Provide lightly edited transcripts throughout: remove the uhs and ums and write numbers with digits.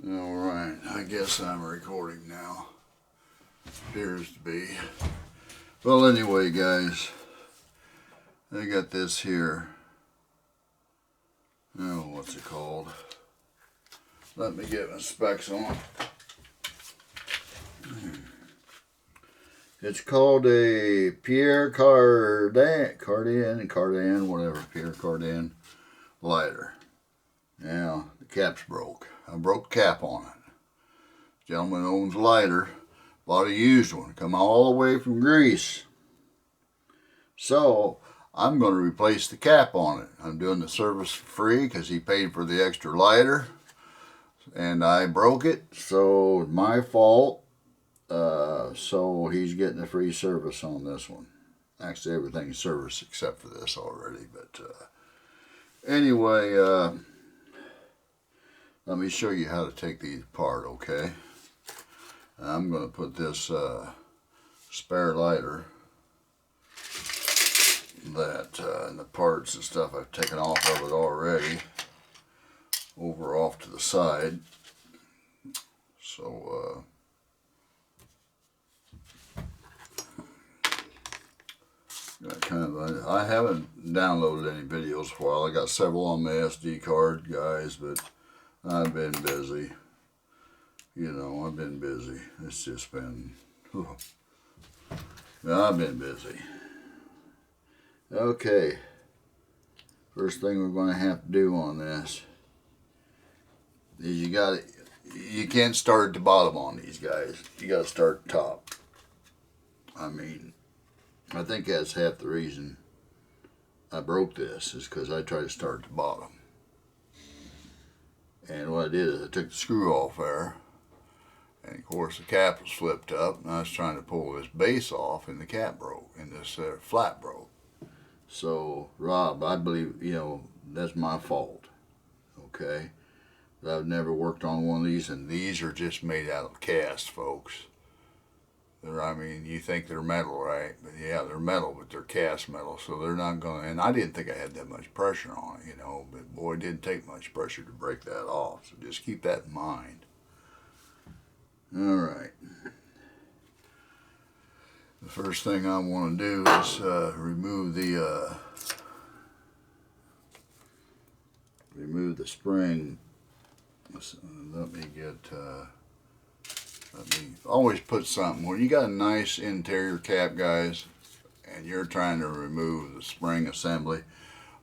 Alright, I guess I'm recording now. Appears to be. Well, anyway, guys, I got this here. Oh, what's it called? Let me get my specs on. It's called a Pierre Cardin, whatever, Pierre Cardin lighter. Now, the cap's broke. I broke the cap on it. Gentleman owns a lighter, bought a used one, come all the way from Greece. So, I'm going to replace the cap on it. I'm doing the service for free because he paid for the extra lighter. And I broke it, so it's my fault. So he's getting a free service on this one. Actually, everything's serviced except for this already. But anyway, let me show you how to take these apart, okay? I'm going to put this spare lighter that and the parts and stuff I've taken off of it already over off to the side. So I haven't downloaded any videos for a while. I got several on my SD card, guys, but I've been busy. You know, I've been busy. It's just been, I've been busy. Okay, first thing we're going to have to do on this is you can't start at the bottom on these guys. You got to start at the top. I mean, I think that's half the reason I broke this is because I tried to start at the bottom. And what I did is I took the screw off there, and of course the cap was flipped up, and I was trying to pull this base off, and the cap broke, and this flat broke. So, Rob, I believe, you know, that's my fault, okay? I've never worked on one of these, and these are just made out of cast, folks. I mean, you think they're metal, right? But yeah, they're metal, but they're cast metal, so they're not going to, and I didn't think I had that much pressure on it, you know, but boy, it didn't take much pressure to break that off, so just keep that in mind. All right. The first thing I want to do is remove the spring. Let me always put something, when you got a nice interior cap, guys, and you're trying to remove the spring assembly,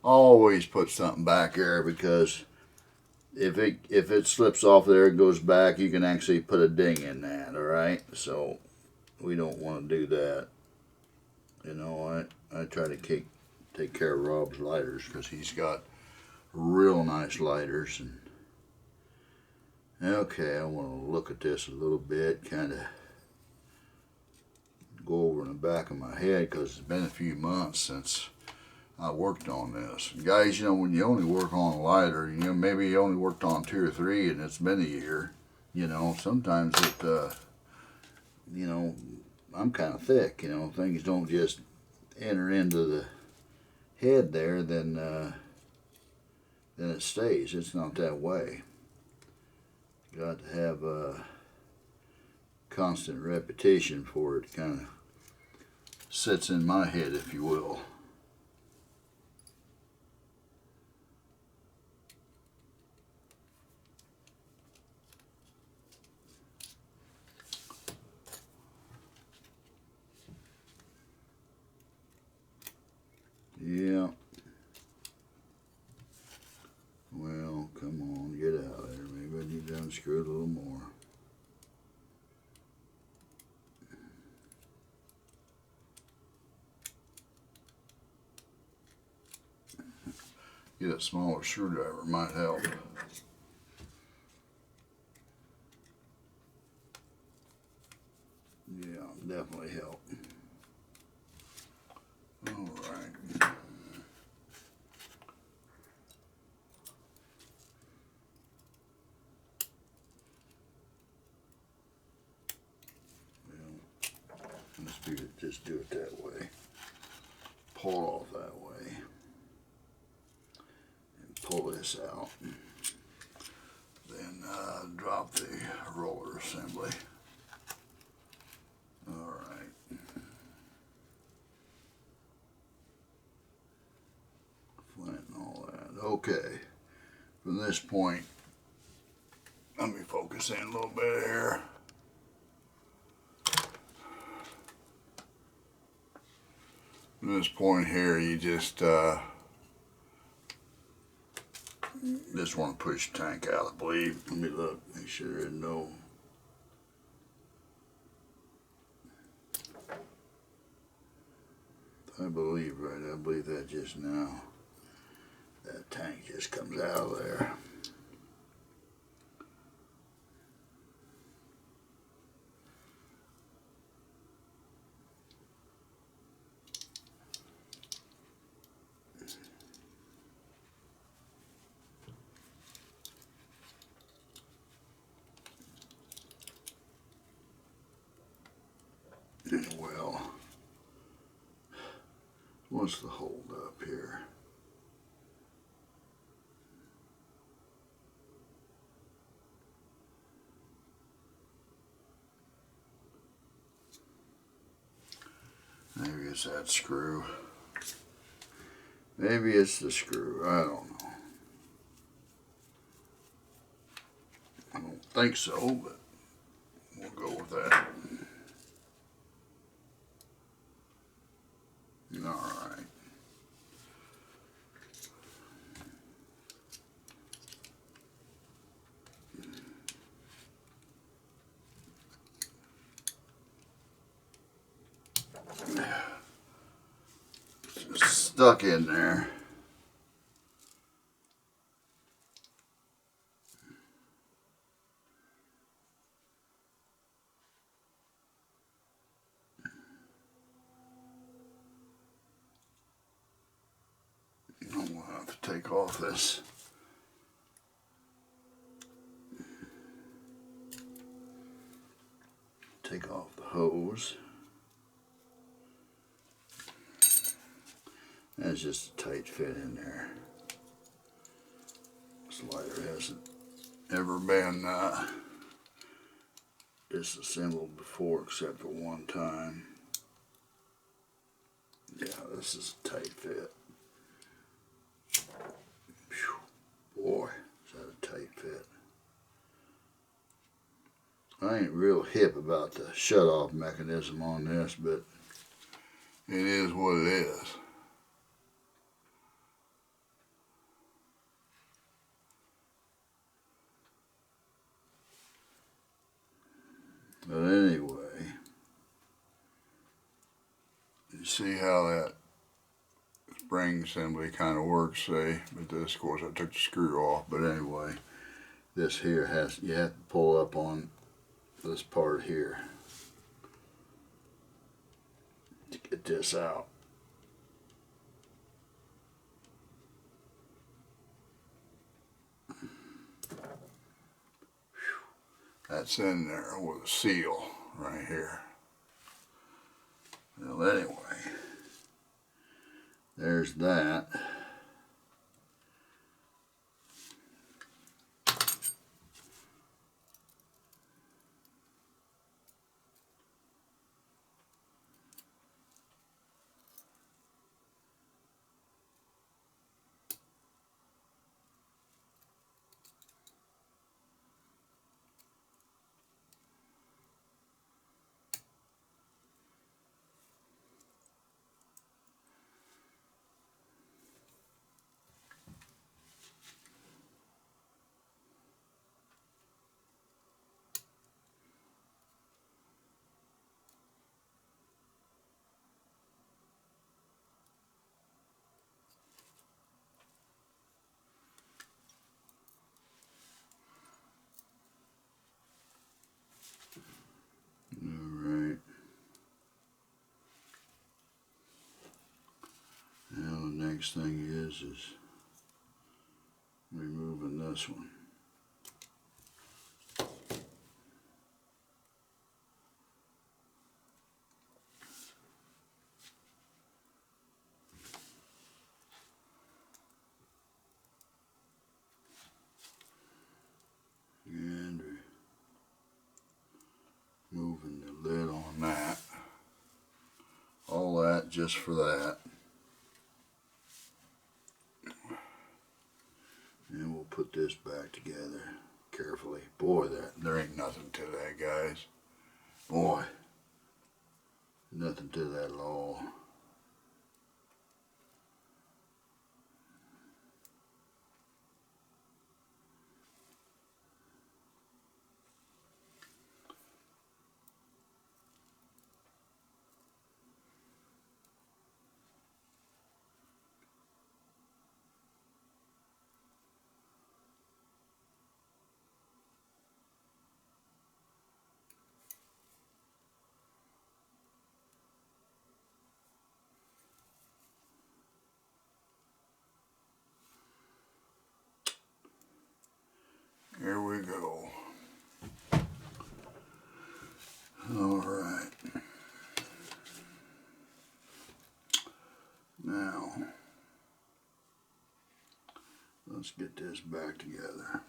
always put something back there, because if it slips off there, it goes back, you can actually put a ding in that, alright? So we don't want to do that. You know, I try to take care of Rob's lighters because he's got real nice lighters. And okay, I want to look at this a little bit, kind of go over in the back of my head because it's been a few months since I worked on this. And guys, you know, when you only work on a lighter, you know, maybe you only worked on 2 or 3 and it's been a year, you know, sometimes it, you know, I'm kind of thick, you know, things don't just enter into the head there, then it stays. It's not that way. Got to have a constant repetition for it to kind of sits in my head, if you will. Yeah. Well, come on, get out of there. Maybe I need to unscrew it a little more. Get a smaller screwdriver, might help. Yeah, definitely help. All right. Just do it that way. Pull it off that way. And pull this out. Then drop Okay, from this point, let me focus in a little bit here. From this point here, you just want to push the tank out, I believe. Let me look, make sure there's no. I believe that just now, that tank just comes out of there. Well, what's the hold up here? Maybe it's that screw. Maybe it's the screw. I don't know. I don't think so, but we'll go with that. All right. It's stuck in there. I'm going to have to take off this. Take off the hose. That's just a tight fit in there. This lighter hasn't ever been disassembled before except for one time. Yeah, this is a tight fit. Whew. Boy, is that a tight fit. I ain't real hip about the shut-off mechanism on this, but it is what it is. But anyway, you see how that spring assembly kind of works, say, but this, of course, I took the screw off, but anyway, this here you have to pull up on this part here to get this out. That's in there with a seal right here. Well, anyway, there's that. Alright. Now the next thing is removing this one. And moving the lid on that. All that just for that. put this back together carefully. Boy, there ain't nothing to that, guys. Boy, nothing to that at all. Here we go. All right. Now, let's get this back together.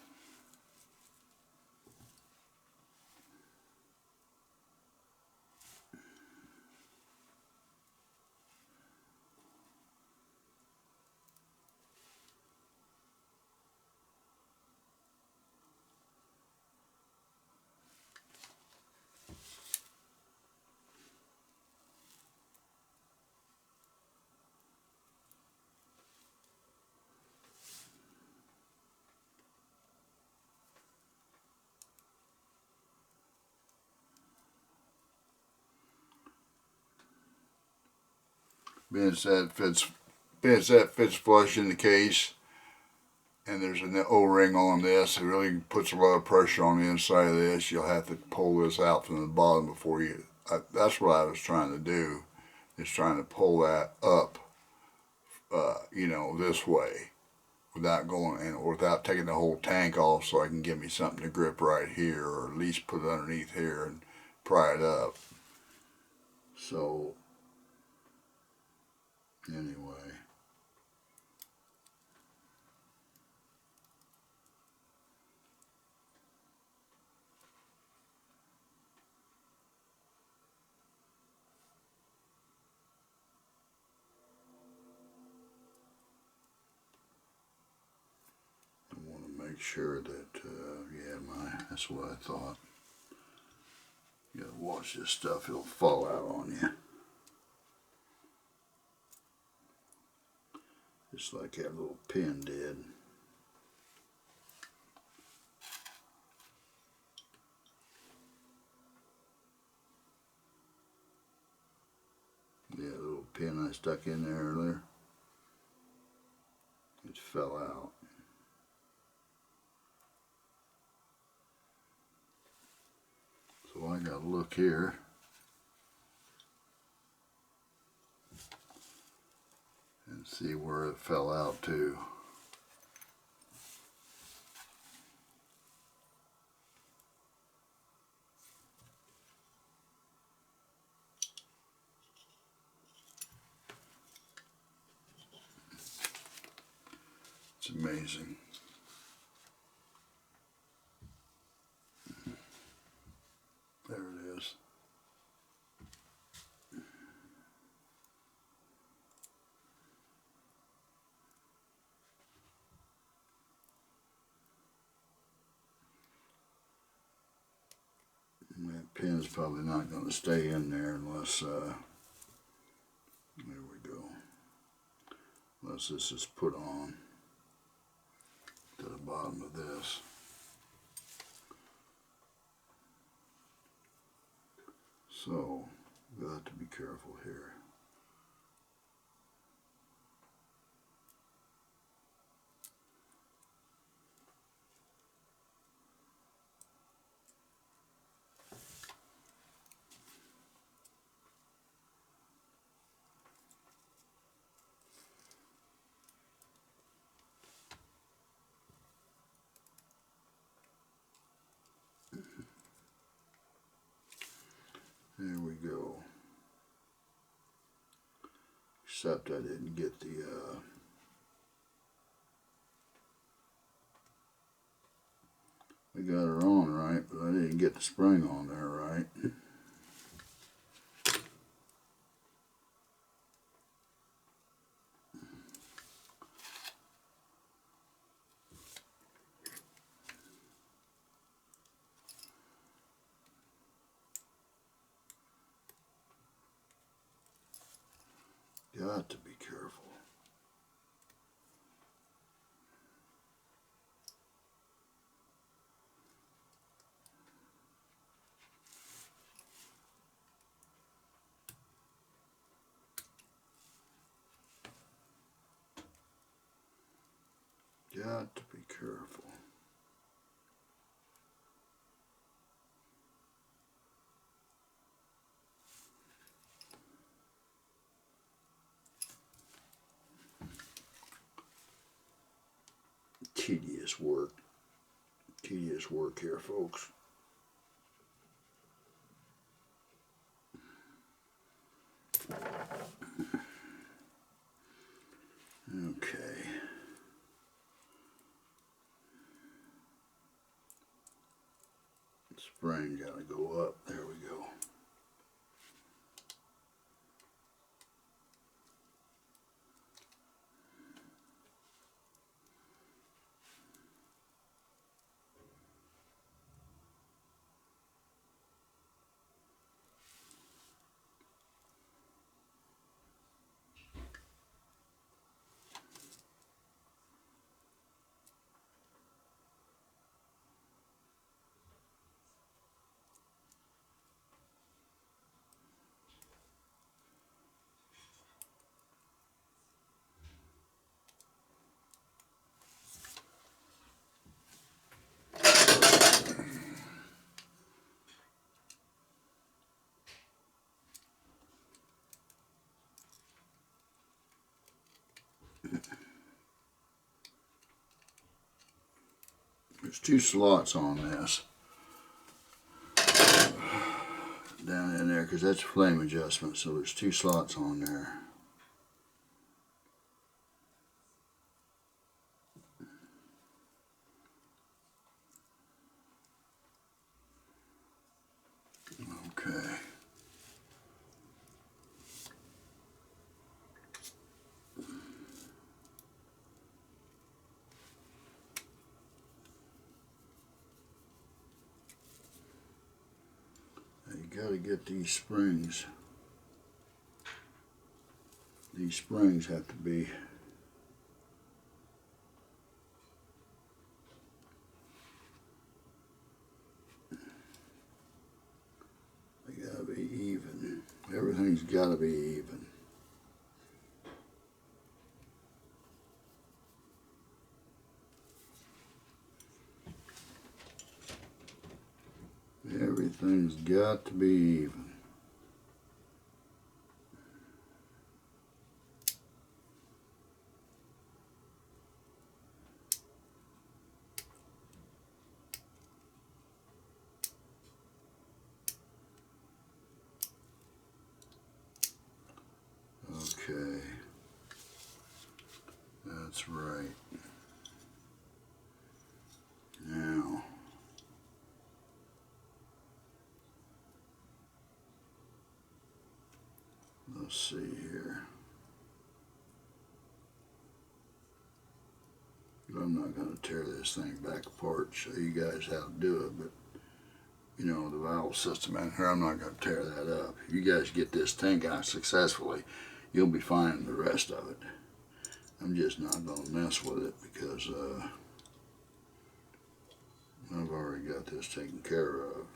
Being that fits flush in the case, and there's an O-ring on this, it really puts a lot of pressure on the inside of this. You'll have to pull this out from the bottom before you. That's what I was trying to do, is trying to pull that up, you know, this way, without going and without taking the whole tank off, so I can get me something to grip right here, or at least put it underneath here and pry it up. So anyway, I want to make sure that, yeah, that's what I thought. You gotta watch this stuff, it'll fall out on you. Just like that little pin did. Yeah, the little pin I stuck in there earlier, it fell out. So I gotta look here. And see where it fell out to. It's amazing. There it is. That pin's probably not going to stay in there unless, there we go, unless this is put on to the bottom of this. So, we'll have to be careful here. There we go. Except I didn't get the, we got her on right, but I didn't get the spring on there right. Got to be careful. Tedious work. Tedious work here, folks. Okay. Spring gotta go up. There we go. There's 2 slots on this down in there because that's flame adjustment, so there's 2 slots on there. Okay. You gotta get these springs. These springs have to be even. Everything's gotta be even. Everything's got to be even. Okay, that's right. Now, let's see here. I'm not going to tear this thing back apart, show you guys how to do it, but you know, the valve system in here, I'm not going to tear that up. If you guys get this tank out successfully, you'll be fine the rest of it. I'm just not going to mess with it because I've already got this taken care of.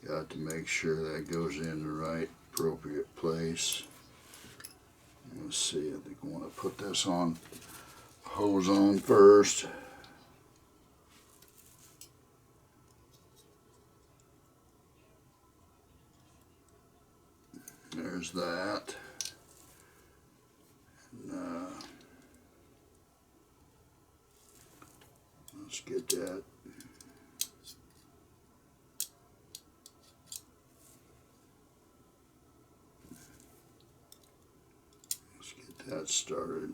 Got to make sure that goes in the right appropriate place. Let's see, I think I want to put this on, hose on first. There's that. And, let's get that. That started.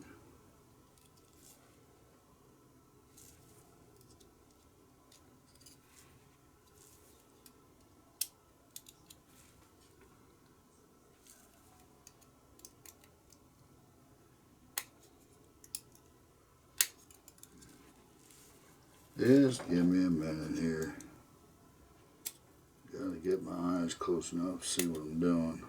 Just give me a minute here. Gotta get my eyes close enough to see what I'm doing.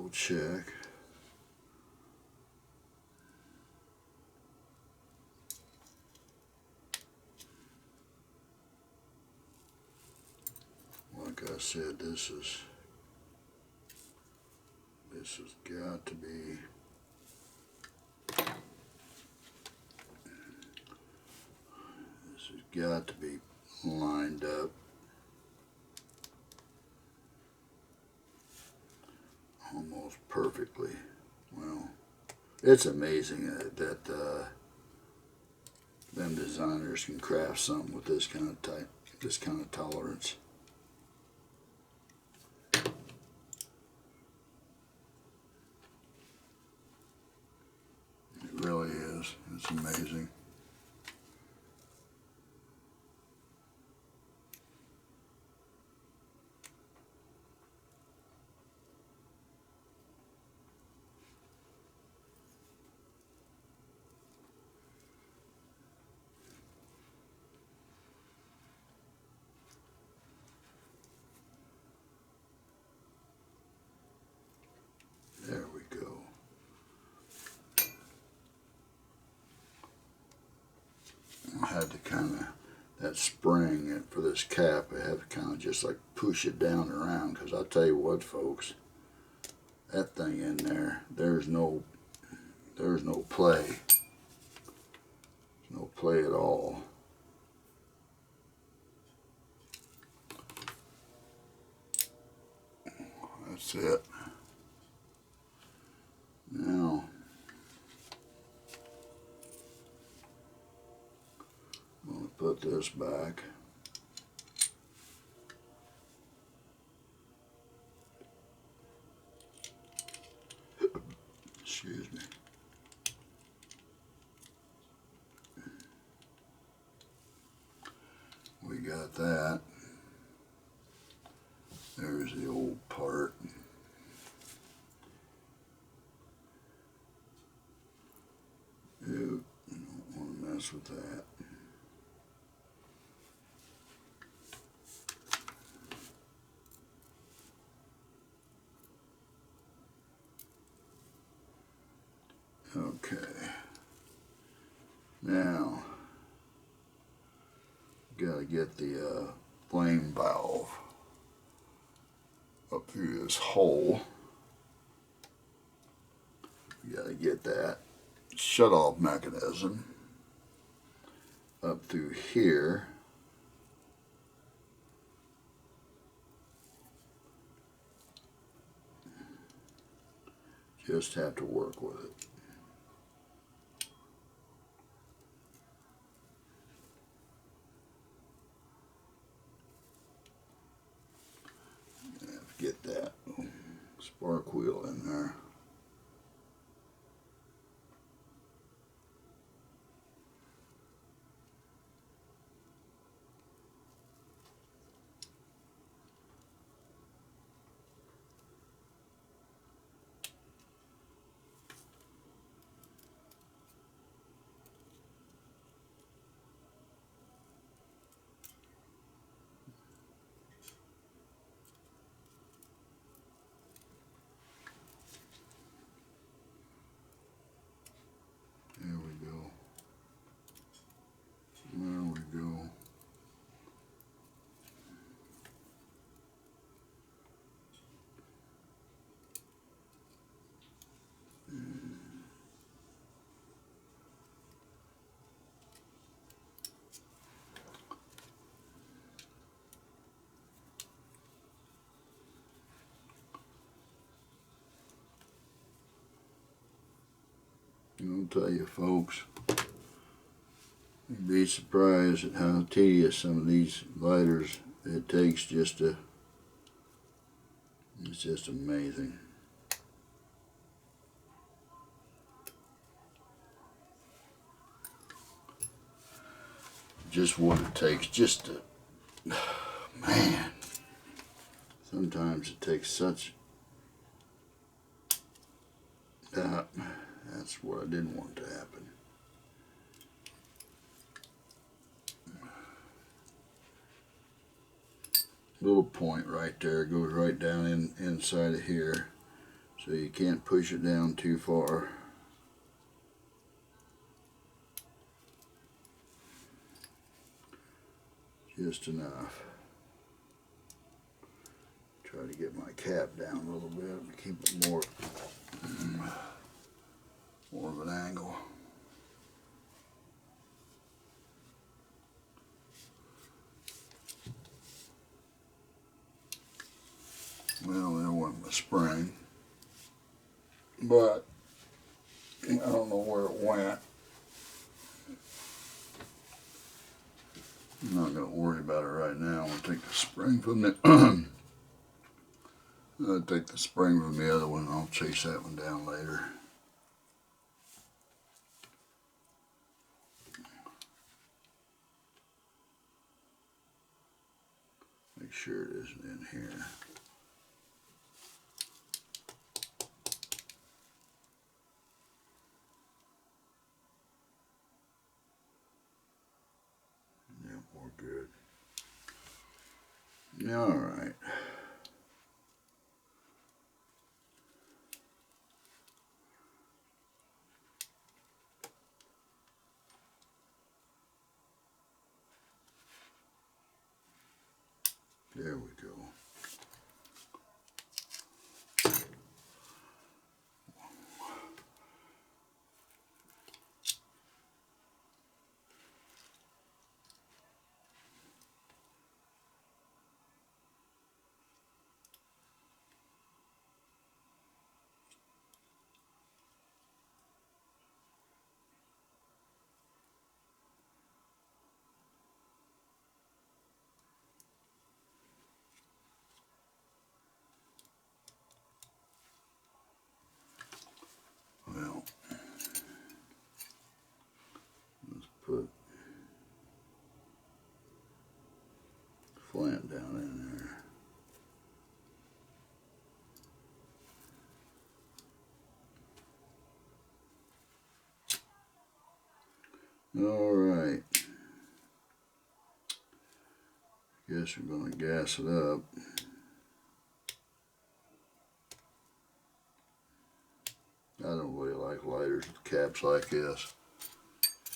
double check. Like I said, this has got to be lined up almost perfectly. Well, it's amazing that them designers can craft something with this kind of type, this kind of tolerance. It really is. It's amazing. There we go. I had to kind of, that spring for this cap, I had to kind of just like push it down around, because I'll tell you what, folks, that thing in there, there's no play. There's no play at all. That's it. Now, I'm going to put this back. Excuse me. We got that. There's the old part. Ew, I don't want to mess with that. Okay. Now, got to get the flame valve up through this hole. You got to get that shut-off mechanism up through here. Just have to work with it. Get that spark wheel in there. There we go. There we go. I'll tell you, folks, you'd be surprised at how tedious some of these lighters it takes just to, it's just amazing. Just what it takes just to, man, sometimes it takes such, that's what I didn't want to happen. Little point right there goes right down inside of here. So you can't push it down too far. Just enough. Try to get my cap down a little bit and keep it more of an angle. Well, there wasn't a spring, but I don't know where it went. I'm not going to worry about it right now. I'm going to take the spring from the I'll take the spring from the other one and I'll chase that one down later. Make sure it isn't in here. Yep, we're good. All right. There we go. Well, let's put flint down in there. All right. Guess we're going to gas it up. I don't really like lighters with caps like this.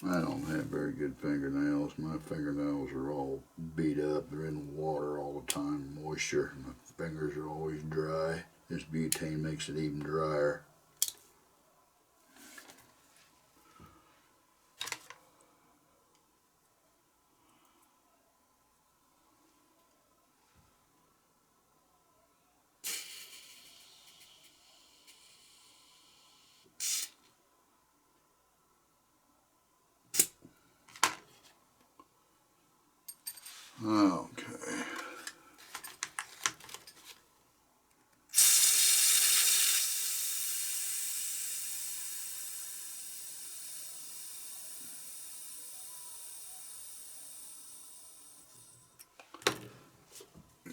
I don't have very good fingernails. My fingernails are all beat up. They're in water all the time, moisture. My fingers are always dry. This butane makes it even drier. Okay.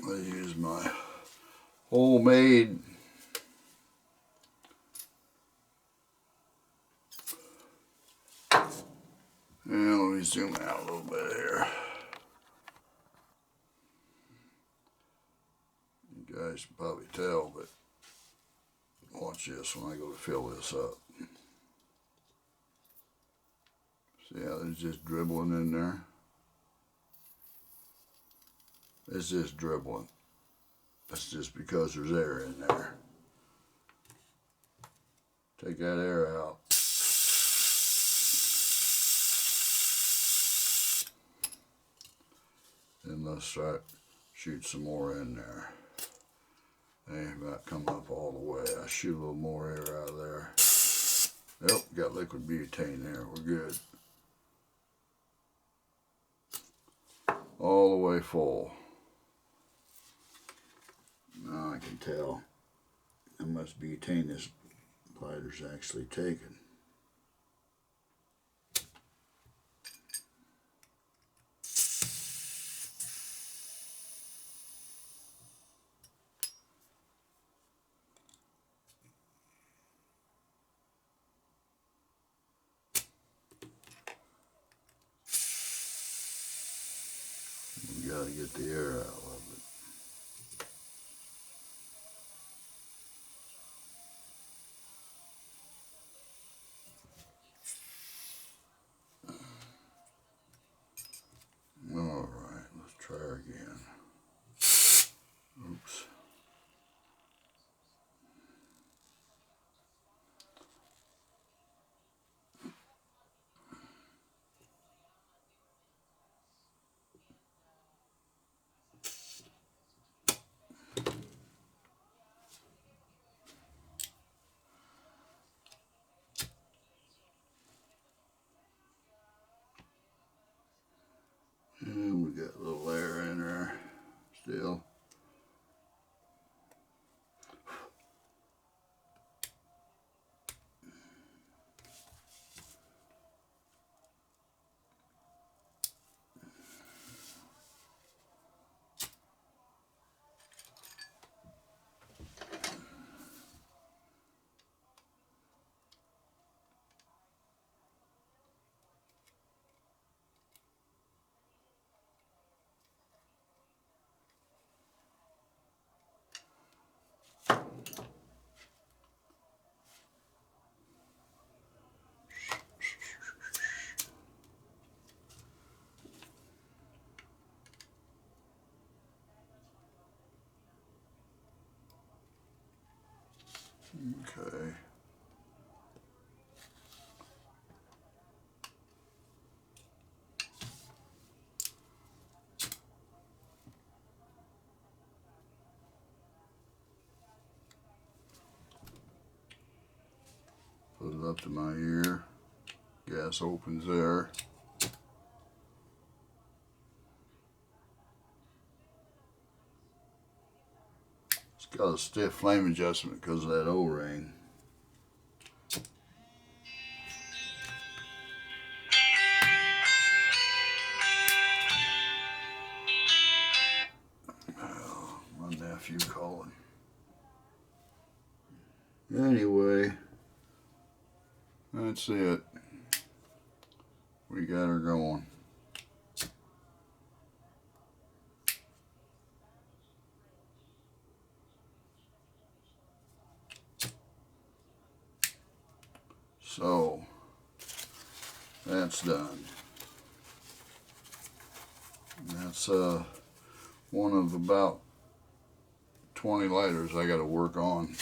I use my homemade and let me zoom out a little bit here. You guys can probably tell, but watch this when I go to fill this up. See how there's just dribbling in there? It's just dribbling. That's just because there's air in there. Take that air out. Then let's try to shoot some more in there. They ain't about come up all the way. I shoot a little more air out of there. Yep, got liquid butane there. We're good. All the way full. Now I can tell how much butane this lighter's actually taken. We gotta get the air out of it. got a little air in there still. Okay. Put it up to my ear. Gas opens there. It's got a stiff flame adjustment because of that O-ring. Oh, my nephew calling. Anyway, that's it. We got her going. So, that's done. That's one of about 20 lighters I got to work on.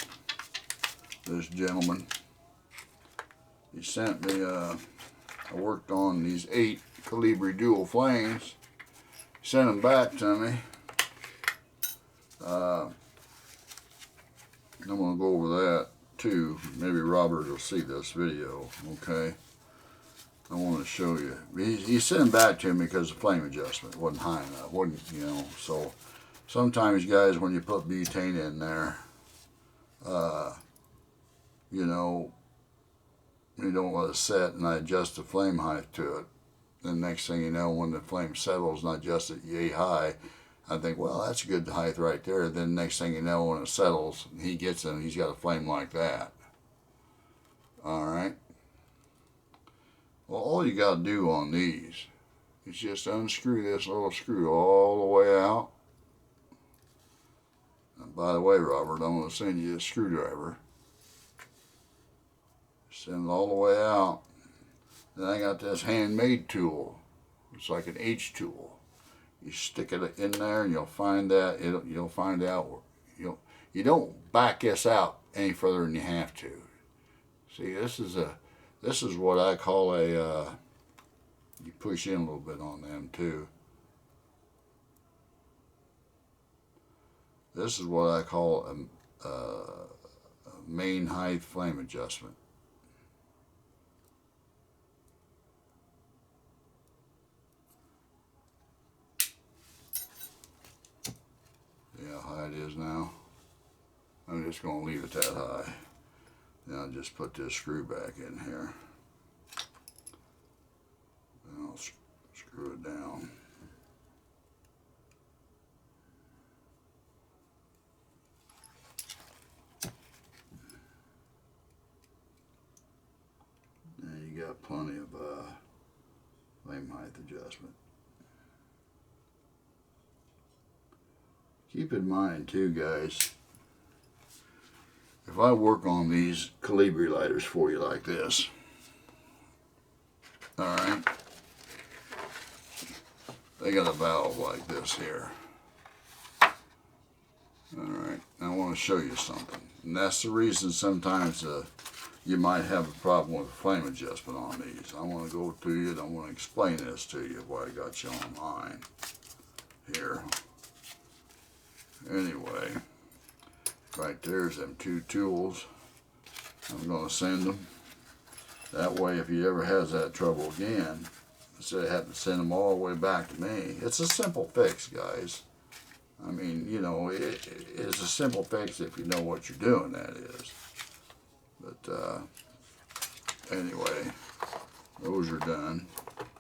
This gentleman, he sent me, I worked on these 8 Colibri dual flames, sent them back to me. I'm going to go over that too. Maybe Robert will see this video, okay? I want to show you. He sent them back to me because the flame adjustment wasn't high enough, wasn't, you know, so sometimes guys, when you put butane in there, you know, you don't let it set, and I adjust the flame height to it. Then next thing you know, when the flame settles and I adjust it yay high, I think, well, that's a good height right there. Then next thing you know, when it settles, he gets in, he's got a flame like that. All right. Well, all you got to do on these is just unscrew this little screw all the way out. And by the way, Robert, I'm going to send you a screwdriver. Send it all the way out. Then I got this handmade tool. It's like an H tool. You stick it in there, and you'll find that you'll find out. You don't back this out any further than you have to. See, this is what I call a. You push in a little bit on them too. This is what I call a main height flame adjustment. See how high it is now? I'm just going to leave it that high. Then I'll just put this screw back in here. Then I'll screw it down. Now you got plenty of flame height adjustment. Keep in mind too, guys, if I work on these Colibri lighters for you like this, alright, they got a valve like this here. Alright, I want to show you something. And that's the reason sometimes you might have a problem with the flame adjustment on these. I want to go to you and I want to explain this to you, why I got you on mine here. Anyway, right there's them 2 tools. I'm going to send them. That way, if he ever has that trouble again, instead of having to send them all the way back to me. It's a simple fix, guys. I mean, you know, it's a simple fix if you know what you're doing, that is. But anyway, those are done.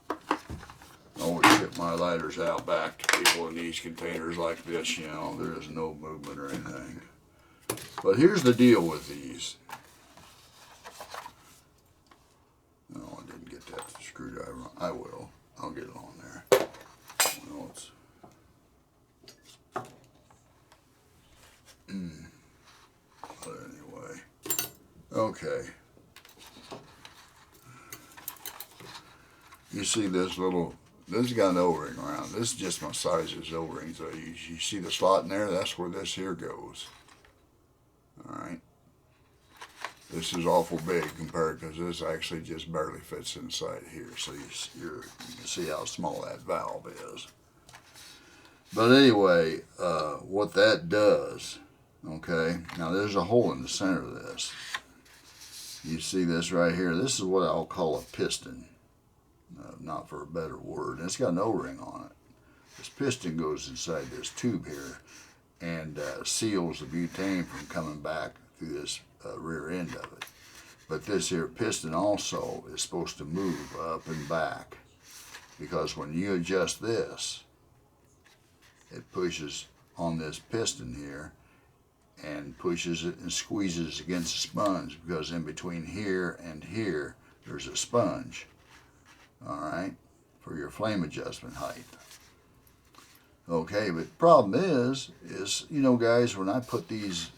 I always ship my lighters out back to people in these containers like this, you know. There is no movement or anything. But here's the deal with these. No, I didn't get that screwdriver on. I will. I'll get it on there. Well, it's... But anyway. Okay. You see this little... This has got an O-ring around. This is just my size of O-rings. So you see the slot in there? That's where this here goes. Alright. This is awful big compared, because this actually just barely fits inside here. So you can see how small that valve is. But anyway, what that does, okay, now there's a hole in the center of this. You see this right here? This is what I'll call a piston. Not for a better word. And it's got an O-ring on it. This piston goes inside this tube here and seals the butane from coming back through this rear end of it. But this here piston also is supposed to move up and back, because when you adjust this, it pushes on this piston here and pushes it and squeezes against the sponge, because in between here and here there's a sponge. Alright, for your flame adjustment height. Okay, but the problem is, you know, guys, when I put these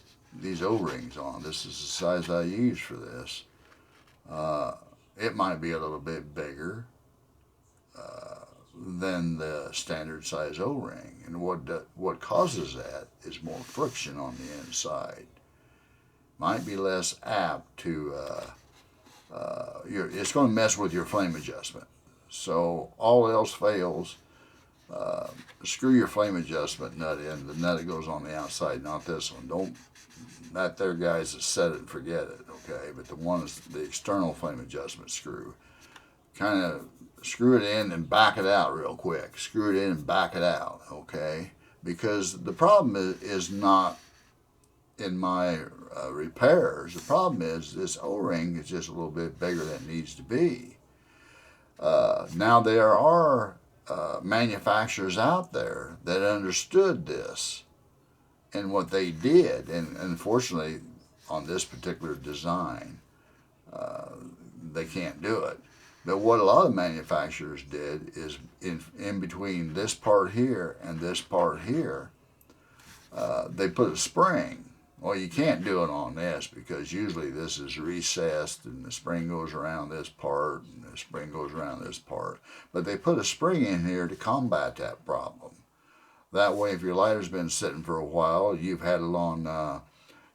O-rings on, this is the size I use for this, it might be a little bit bigger than the standard size O-ring. And what causes that is more friction on the inside. Might be less apt to, it's going to mess with your flame adjustment. So all else fails, screw your flame adjustment nut in, the nut that goes on the outside, not this one. That there, guys, is set it and forget it, okay? But the one is the external flame adjustment screw. Kind of screw it in and back it out real quick. Screw it in and back it out, okay? Because the problem is not in my repairs. The problem is this O-ring is just a little bit bigger than it needs to be. Now there are manufacturers out there that understood this and what they did, and unfortunately on this particular design they can't do it. But what a lot of manufacturers did is in between this part here and this part here, they put a spring. Well, you can't do it on this, because usually this is recessed and the spring goes around this part and the spring goes around this part. But they put a spring in here to combat that problem. That way, if your lighter's been sitting for a while, you've had it on, a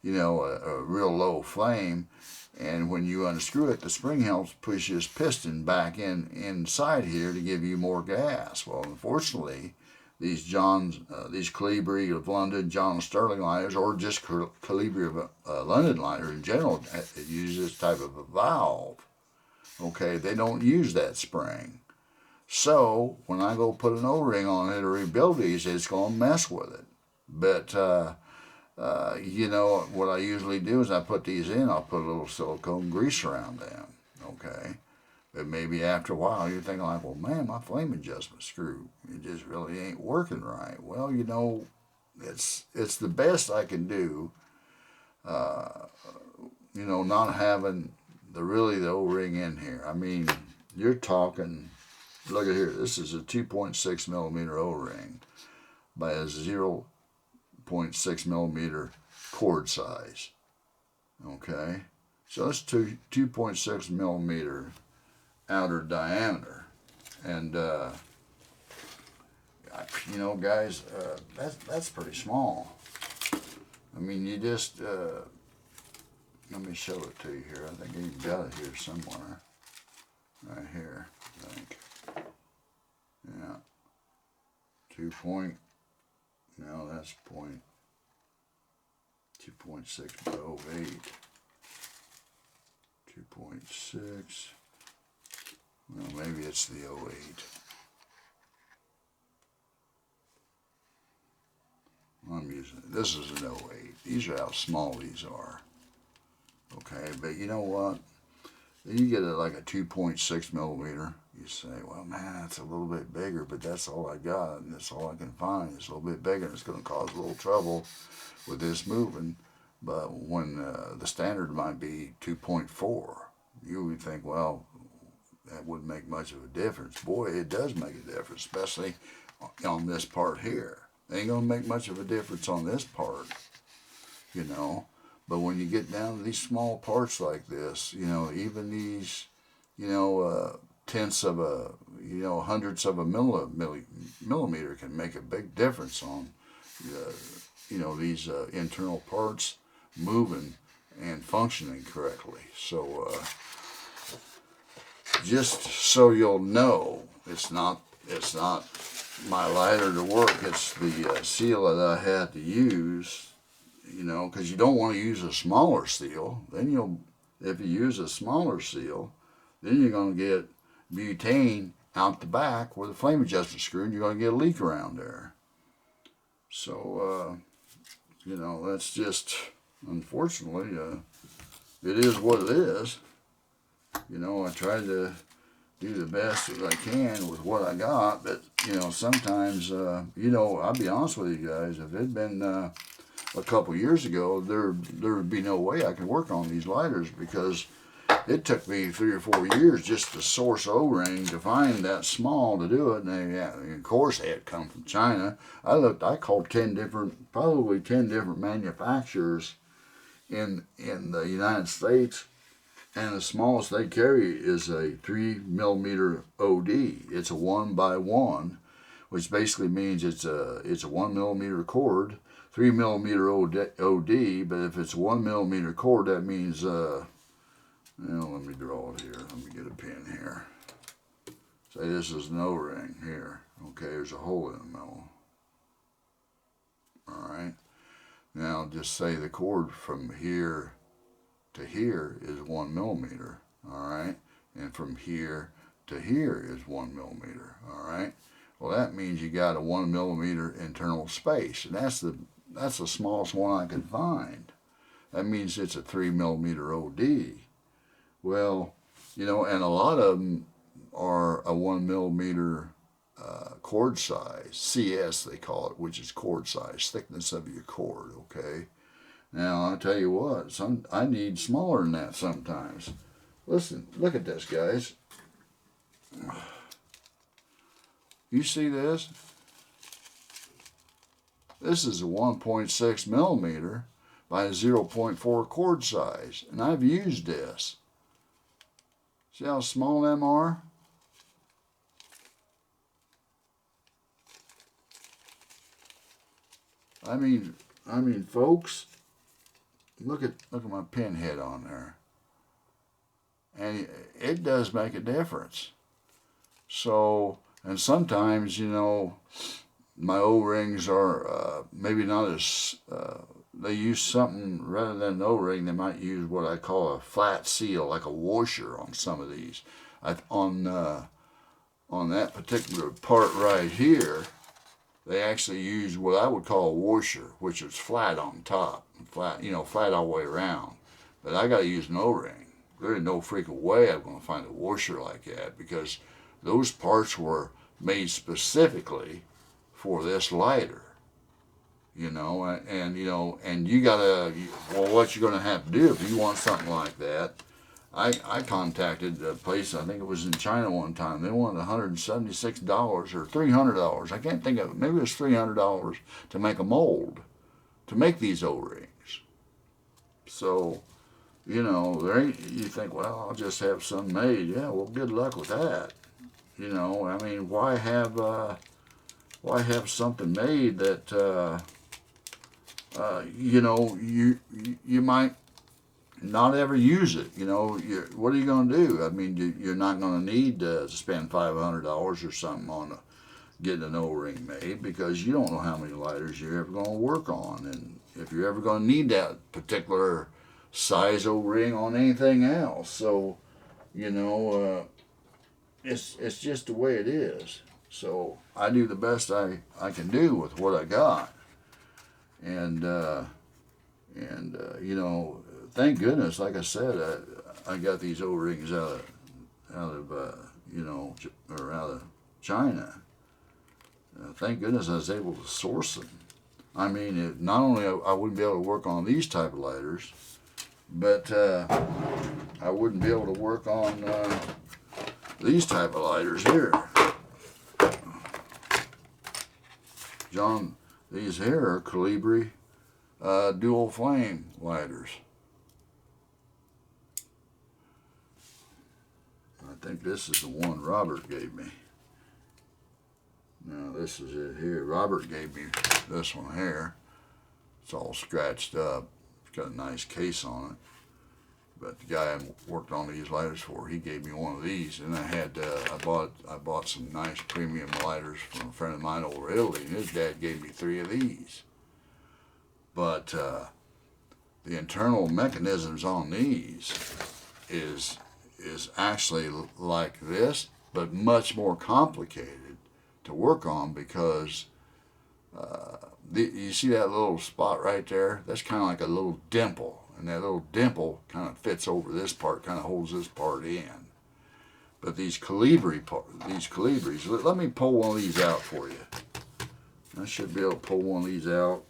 real low flame, and when you unscrew it, the spring helps push this piston back inside here to give you more gas. Well, unfortunately, these Colibri of London, John Sterling lighters, or just Colibri of London lighters in general, use this type of a valve. Okay, they don't use that spring. So when I go put an O-ring on it to rebuild these, it's going to mess with it. But you know what I usually do is I put these in. I'll put a little silicone grease around them. Okay. But maybe after a while you're thinking like, well, man, my flame adjustment screw, it just really ain't working right. Well, you know, it's the best I can do. You know, not having the O-ring in here. I mean, you're talking. Look at here. This is a 2.6 millimeter O-ring by a 0.6 millimeter cord size. Okay, so that's 2.6 millimeter outer diameter, and you know, guys, that's pretty small. I mean, you just let me show it to you here. I think you've got it here somewhere, right here, I think. Yeah, no, that's 2.6 by 08. 2.6. Well, maybe it's the 08. I'm using it. This is an 08. These are how small these are. Okay, but you know what? You get it like a 2.6 millimeter. You say, well, man, that's a little bit bigger, but that's all I got, and that's all I can find. It's a little bit bigger, and it's going to cause a little trouble with this moving. But when the standard might be 2.4, you would think, well, that wouldn't make much of a difference. Boy, it does make a difference, especially on this part here. It ain't going to make much of a difference on this part, you know. But when you get down to these small parts like this, you know, even these, you know, tenths of a, you know, hundredths of a millimeter can make a big difference on, you know, these internal parts moving and functioning correctly. So just so you'll know, it's not my lighter to work. It's the seal that I had to use. You know, because you don't want to use a smaller seal. Then if you use a smaller seal, then you're going to get butane out the back with a flame adjustment screw, and you're going to get a leak around there. So, you know, that's just, unfortunately, it is what it is. You know, I tried to do the best that I can with what I got, but, you know, sometimes, you know, I'll be honest with you guys, if it had been a couple years ago, there would be no way I could work on these lighters, because it took me 3 or 4 years just to source O-ring to find that small to do it. And of course, they had come from China. I called probably 10 different manufacturers in the United States, and the smallest they carry is a 3 millimeter OD. It's a 1x1, which basically means it's a 1 millimeter cord. 3 millimeter OD, but if it's a 1 millimeter cord, that means, well, let me draw it here. Let me get a pin here. Say this is an O-ring here. Okay, there's a hole in the middle. All right. Now just say the cord from here to here is 1 millimeter. All right. And from here to here is 1 millimeter. All right. Well, that means you got a 1 millimeter internal space, and that's the smallest one I could find. That means it's a 3 millimeter OD. Well, you know, and a lot of them are a 1 millimeter cord size, CS they call it, which is cord size, thickness of your cord, okay? Now, I'll tell you what, I need smaller than that sometimes. Listen, look at this, guys. You see this? This is a 1.6 millimeter by a 0.4 cord size, and I've used this. See how small them are? I mean, folks, look at my pin head on there, and it does make a difference. So, and sometimes, you know, my O-rings are maybe not as, they use something, rather than an O-ring, they might use what I call a flat seal, like a washer on some of these. On that particular part right here, they actually use what I would call a washer, which is flat on top, flat all the way around. But I got to use an O-ring. There ain't no freaking way I'm going to find a washer like that, because those parts were made specifically for this lighter, you know, and you gotta, well, what you're gonna have to do if you want something like that. I contacted a place, I think it was in China one time. They wanted $176 or $300. I can't think of it. Maybe it was $300 to make a mold, to make these O-rings. So, you know, you think, well, I'll just have some made. Yeah, well, good luck with that. You know, I mean, why have something made that you know, you might not ever use it? You know, what are you going to do? I mean, you're not going to need to spend $500 or something on getting an O-ring made, because you don't know how many lighters you're ever going to work on, and if you're ever going to need that particular size O-ring on anything else. So, you know, it's just the way it is. So I do the best I can do with what I got, and you know, thank goodness, like I said, I got these O-rings out of you know, or out of China. Thank goodness I was able to source them. I mean, not only I wouldn't be able to work on these type of lighters, but I wouldn't be able to work on these type of lighters here. John, these here are Colibri dual flame lighters. I think this is the one Robert gave me. Now this is it here. Robert gave me this one here. It's all scratched up. It's got a nice case on it. But the guy I worked on these lighters for, he gave me one of these, and I bought some nice premium lighters from a friend of mine over Italy, and his dad gave me 3 of these. But the internal mechanisms on these is actually like this, but much more complicated to work on because you see that little spot right there? That's kind of like a little dimple. And that little dimple kind of fits over this part, kind of holds this part in. But these Colibris, let me pull one of these out for you. I should be able to pull one of these out.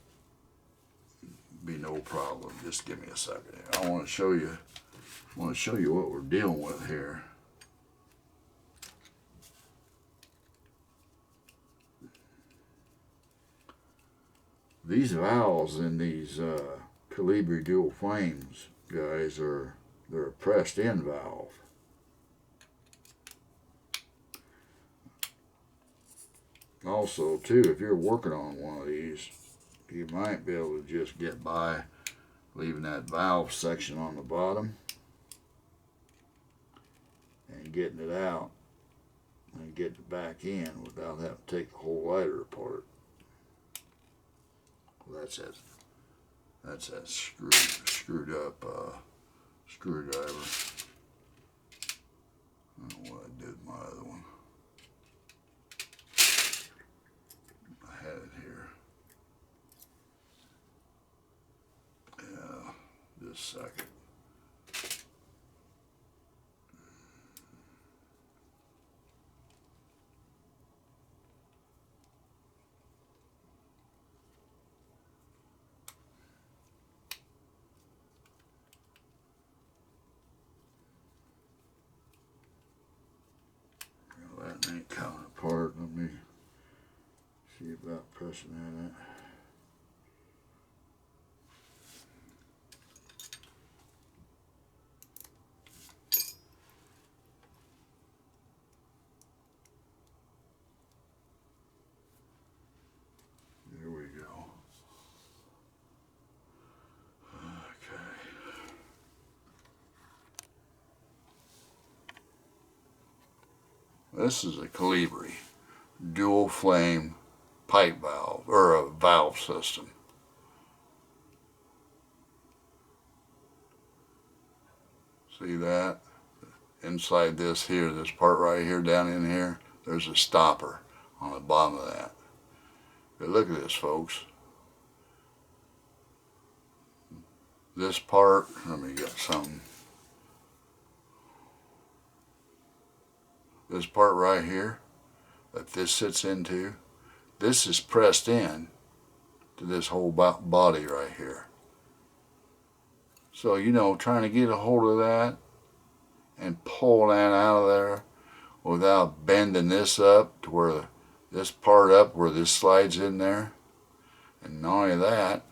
Be no problem. Just give me a second. I want to show you what we're dealing with here. These valves in these Colibri dual flames, guys, they're a pressed in valve. Also, too, if you're working on one of these, you might be able to just get by leaving that valve section on the bottom and getting it out and getting it back in without having to take the whole lighter apart. Well, that's that screwed up screwdriver. I don't know what I did with my other one. I had it here. Yeah, just a second. That ain't coming apart. Let me see about pressing that in. There we go. Okay. This is a Colibri dual flame pipe valve, or a valve system. See that? Inside this here, this part right here, down in here, there's a stopper on the bottom of that. But look at this, folks. This part, let me get something. This part right here that this sits into, this is pressed in to this whole body right here. So, you know, trying to get a hold of that and pull that out of there without bending this up to where this part up where this slides in there. And not only that,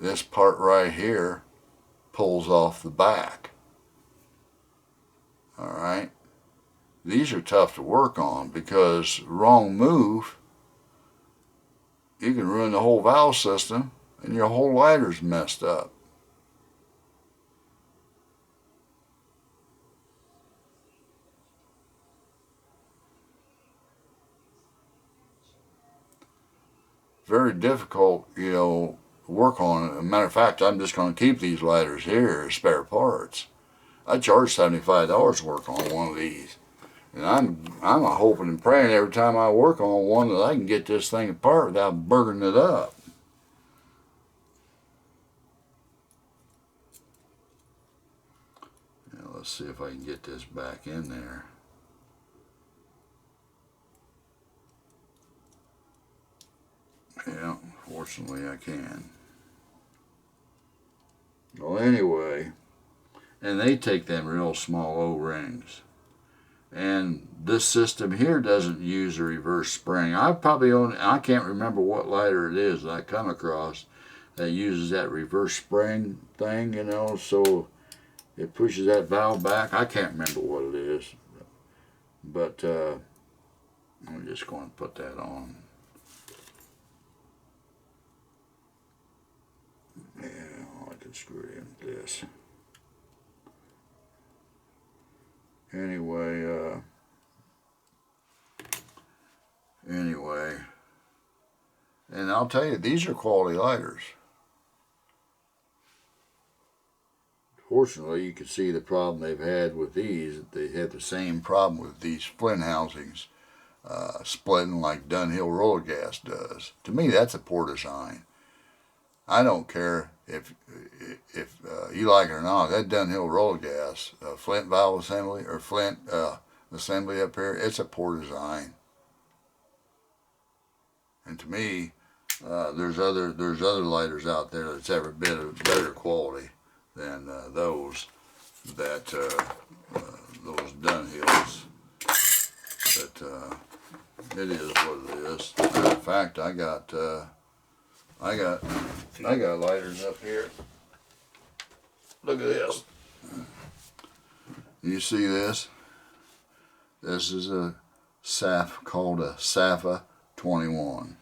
this part right here pulls off the back. Alright? These are tough to work on because wrong move, you can ruin the whole valve system and your whole lighter's messed up. Very difficult, you know, to work on. As a matter of fact, I'm just going to keep these lighters here as spare parts. I charge $75 to work on one of these. And I'm a hoping and praying every time I work on one that I can get this thing apart without burning it up. Now let's see if I can get this back in there. Yeah, fortunately I can. Well, anyway, and they take them real small O-rings. And this system here doesn't use a reverse spring. I can't remember what lighter it is that I come across that uses that reverse spring thing, you know, so it pushes that valve back. I can't remember what it is. But I'm just going to put that on. Yeah, I can screw it in with this. Anyway, and I'll tell you, these are quality lighters. Fortunately, you can see the problem they've had with these. They have the same problem with these flint housings splitting like Dunhill roller gas does. To me, that's a poor design. I don't care if you like it or not. That Dunhill roller gas flint valve assembly or flint assembly up here, it's a poor design. And to me, there's other lighters out there that's every bit of better quality than those Dunhills. But it is what it is. Matter of fact, I got lighters up here. Look at this. You see this? This is a Saffa called a Saffa 21.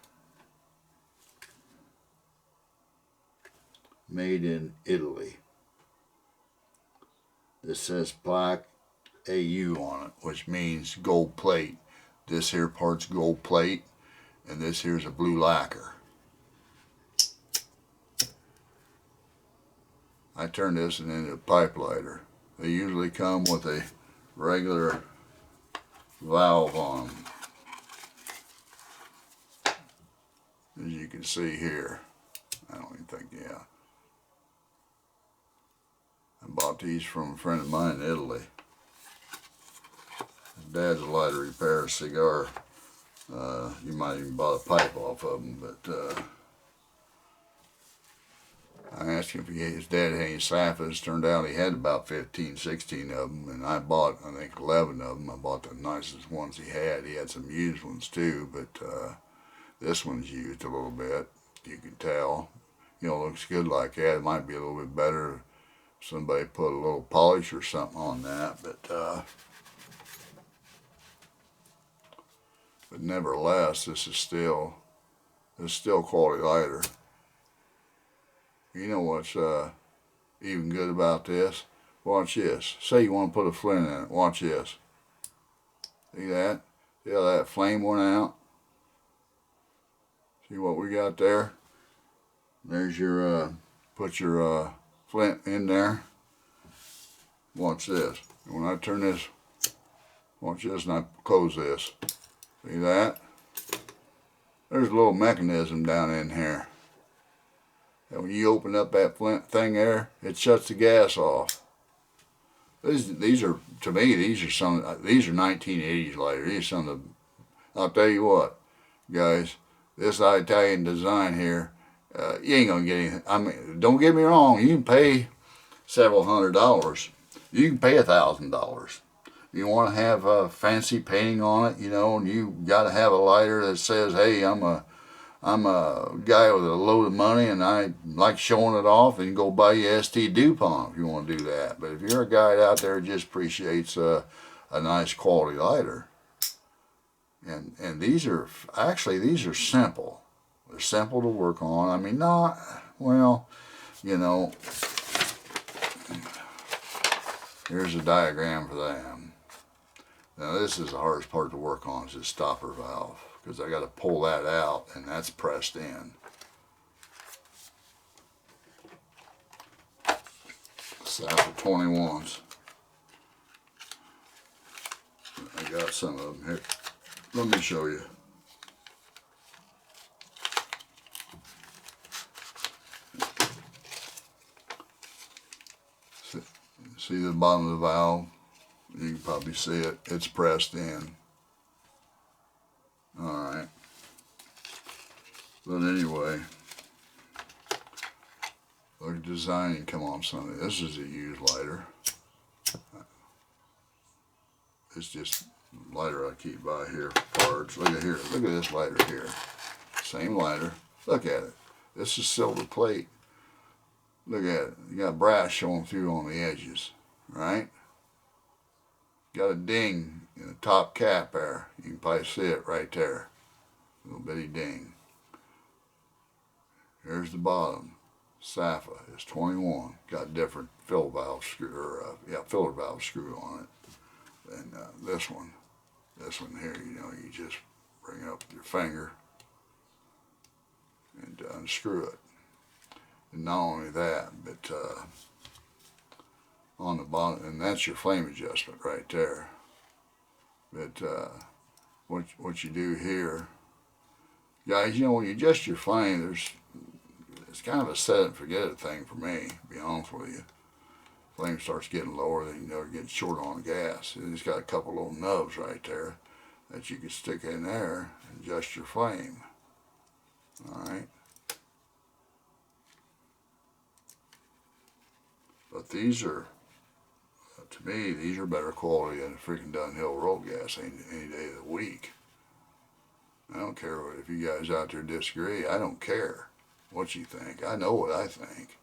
Made in Italy. This says plaque AU on it, which means gold plate. This here part's gold plate, and this here's a blue lacquer. I turned this into a pipe lighter. They usually come with a regular valve on them. As you can see here. I don't even think, yeah. I bought these from a friend of mine in Italy. His dad's a lighter repair cigar. You might even buy a pipe off of them, but I asked him if his dad had any Saffas. Turned out he had about 15, 16 of them, and I bought, I think, 11 of them. I bought the nicest ones he had. He had some used ones too, but this one's used a little bit. You can tell. You know, it looks good like that. It might be a little bit better if somebody put a little polish or something on that, but nevertheless, this is still quality lighter. You know what's even good about this? Watch this. Say you want to put a flint in it. Watch this. See that? See how that flame went out? See what we got there? There's your, put your flint in there. Watch this. When I turn this, watch this, and I close this. See that? There's a little mechanism down in here. And when you open up that flint thing there, it shuts the gas off. These are, to me, these are 1980s lighters. These are some of the, I'll tell you what, guys, this Italian design here, you ain't gonna get anything. I mean, don't get me wrong, you can pay several $100s. You can pay $1,000. You want to have a fancy painting on it, you know, and you got to have a lighter that says, hey, I'm a guy with a load of money and I like showing it off, and you go buy you ST DuPont if you want to do that. But if you're a guy out there that just appreciates a nice quality lighter, and these are simple. They're simple to work on. I mean, not, well, you know, here's a diagram for them. Now this is the hardest part to work on, is this stopper valve, because I got to pull that out and that's pressed in. Saffa 21s. I got some of them here. Let me show you. See the bottom of the valve? You can probably see it. It's pressed in. Alright. But anyway, look at the design come on something. This is a used lighter. It's just lighter I keep by here for parts. Look at here. Look at this lighter here. Same lighter. Look at it. This is silver plate. Look at it. You got brass showing through on the edges. Right? Got a ding in the top cap there. You can probably see it right there. Little bitty ding. Here's the bottom. Saffa is 21. Got different filler valve screw on it. And this one here, you know, you just bring it up with your finger and unscrew it. And not only that, but on the bottom, and that's your flame adjustment right there. But what you do here, guys, you know, when you adjust your flame, it's kind of a set and forget it thing for me, to be honest with you. Flame starts getting lower, then you know you're getting short on gas. It's got a couple little nubs right there that you can stick in there and adjust your flame. Alright. But these are, to me, these are better quality than freaking Dunhill road gas any day of the week. I don't care if you guys out there disagree. I don't care what you think. I know what I think.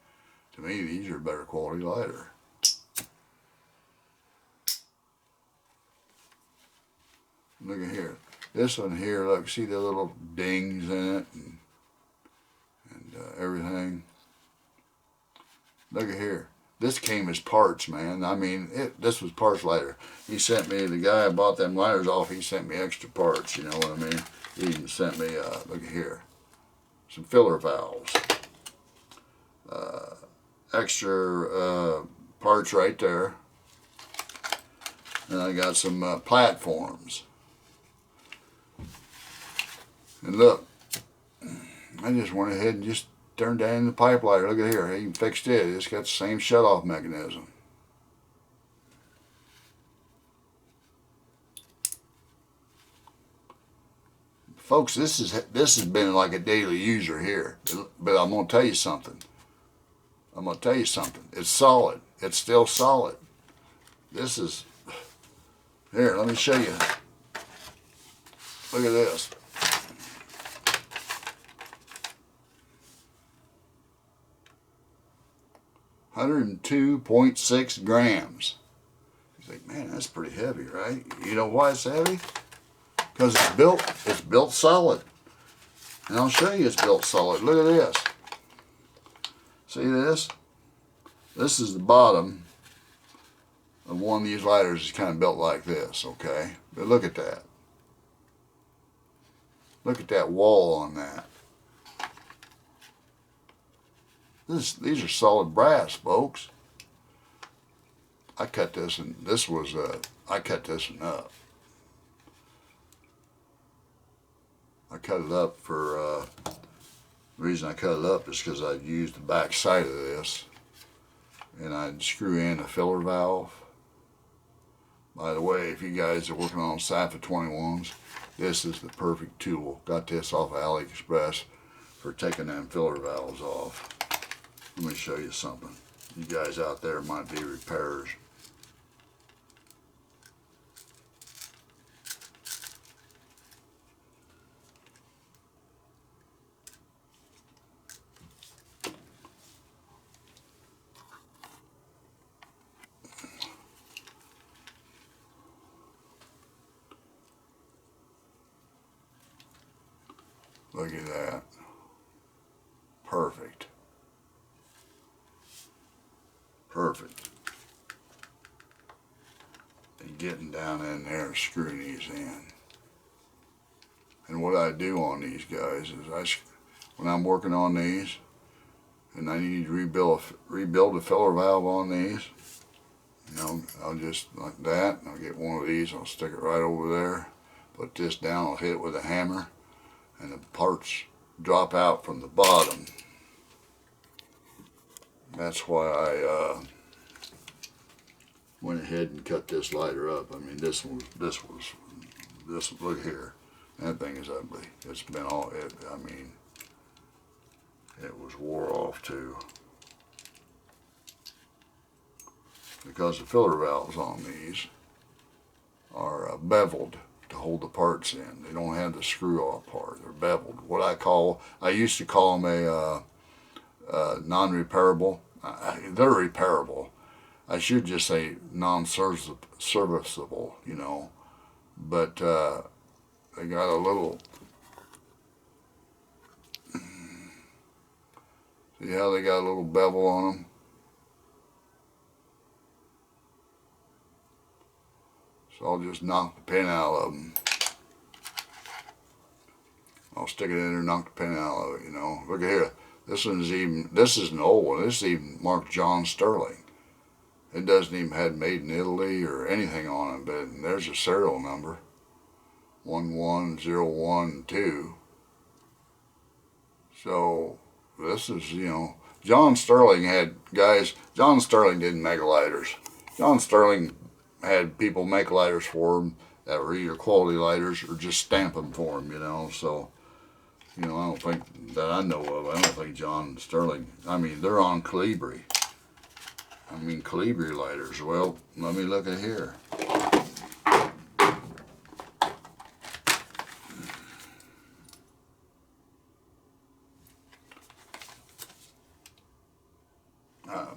To me, these are better quality lighter. Look at here. This one here, look, see the little dings in it and everything. Look at here. This came as parts, man. I mean, this was parts lighter. He sent me, the guy I bought them lighters off, he sent me extra parts, you know what I mean? He even sent me, look at here, some filler valves. Extra parts right there. And I got some platforms. And look, I just went ahead and just turned down the pipe lighter. Look at here, I even fixed it. It's got the same shut-off mechanism. Folks, this has been like a daily user here. But I'm gonna tell you something. It's solid. It's still solid. This is, here, let me show you. Look at this. 102.6 grams. You think, man, that's pretty heavy, right? You know why it's heavy? Because it's built solid. And I'll show you it's built solid. Look at this. See this? This is the bottom of one of these lighters. Is kind of built like this, okay? But look at that. Look at that wall on that. These are solid brass, folks. I cut this, and I cut this one up. I cut it up for, the reason I cut it up is because I'd use the back side of this, and I'd screw in a filler valve. By the way, if you guys are working on Saffa 21s, this is the perfect tool. Got this off of AliExpress for taking them filler valves off. Let me show you something. You guys out there might be repairers. Look at that. Perfect. Perfect. And getting down in there and screwing these in. And what I do on these guys is when I'm working on these and I need to rebuild a filler valve on these, You know, I'll just like that. I'll get one of these. I'll stick it right over there. Put this down. I'll hit it with a hammer, and the parts drop out from the bottom. That's why I went ahead and cut this lighter up. I mean, this look here. That thing is ugly. It's been all, I mean, it was wore off too. Because the filler valves on these are beveled to hold the parts in. They don't have the screw off part. They're beveled. What I used to call them a non-repairable. They're repairable. I should just say non-serviceable, you know. But they got a little, see how they got a little bevel on them? So I'll just knock the pin out of them. I'll stick it in there and knock the pin out of it, you know. Look at here. This is an old one. This is even marked John Sterling. It doesn't even have made in Italy or anything on it, but there's a serial number. 11012. So this is, you know, John Sterling had guys, John Sterling didn't make lighters. John Sterling had people make lighters for him that were either quality lighters or just stamp them for him, you know. So, you know, I don't think that I know of. I don't think John Sterling, I mean, they're on Colibri. I mean, Colibri lighters. Well, let me look at here.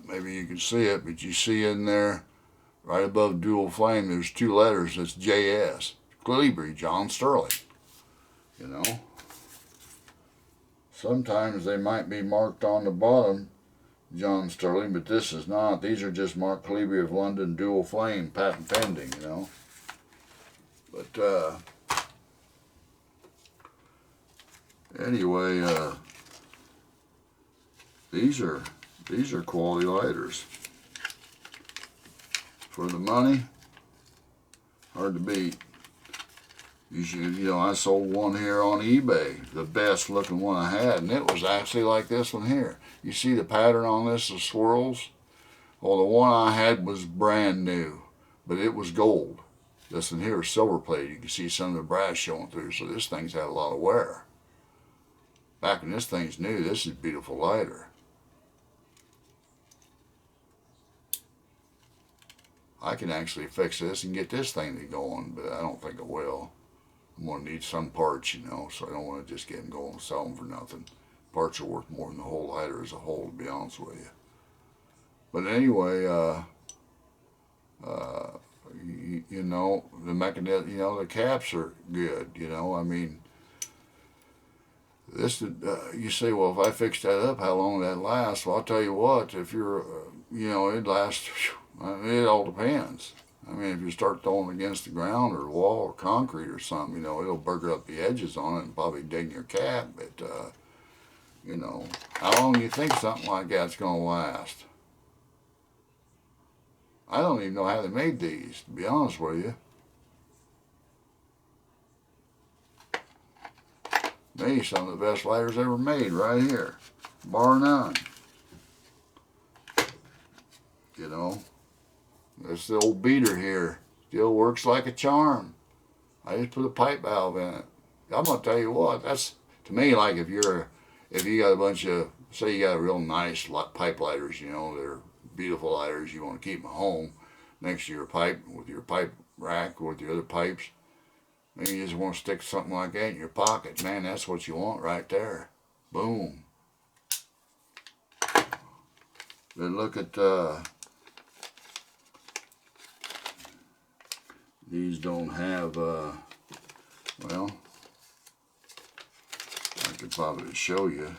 Maybe you can see it, but you see in there, right above dual flame, there's two letters. That's JS. Colibri, John Sterling. You know. Sometimes they might be marked on the bottom, John Sterling, but this is not. These are just marked Colibri of London, dual flame, patent pending, you know. But anyway, these are quality lighters. For the money, hard to beat. You know, I sold one here on eBay, the best looking one I had, and it was actually like this one here. You see the pattern on this, the swirls? Well, the one I had was brand new, but it was gold. This one here is silver plated. You can see some of the brass showing through, so this thing's had a lot of wear. Back when this thing's new, this is a beautiful lighter. I can actually fix this and get this thing to go on, but I don't think it will. I'm going to need some parts, you know, so I don't want to just get them going and sell them for nothing. Parts are worth more than the whole lighter as a whole, to be honest with you. But anyway, you know, the mechanism, you know, the caps are good, you know, I mean, this, you say, well, if I fix that up, how long will that last? Well, I'll tell you what, if you're, you know, it lasts, it all depends. I mean, if you start throwing it against the ground or wall or concrete or something, you know, it'll burger up the edges on it and probably dig your cap. But, you know, how long do you think something like that's going to last? I don't even know how they made these, to be honest with you. Me, some of the best lighters ever made right here, bar none. You know. This the old beater here. Still works like a charm. I just put a pipe valve in it. I'm gonna tell you what, that's to me like if you got a bunch of, say you got a real nice pipe lighters, you know, they're beautiful lighters, you want to keep them at home next to your pipe with your pipe rack or with your other pipes. Maybe you just want to stick something like that in your pocket. Man, that's what you want right there. Boom. Then look at these don't have, well, I could probably show you,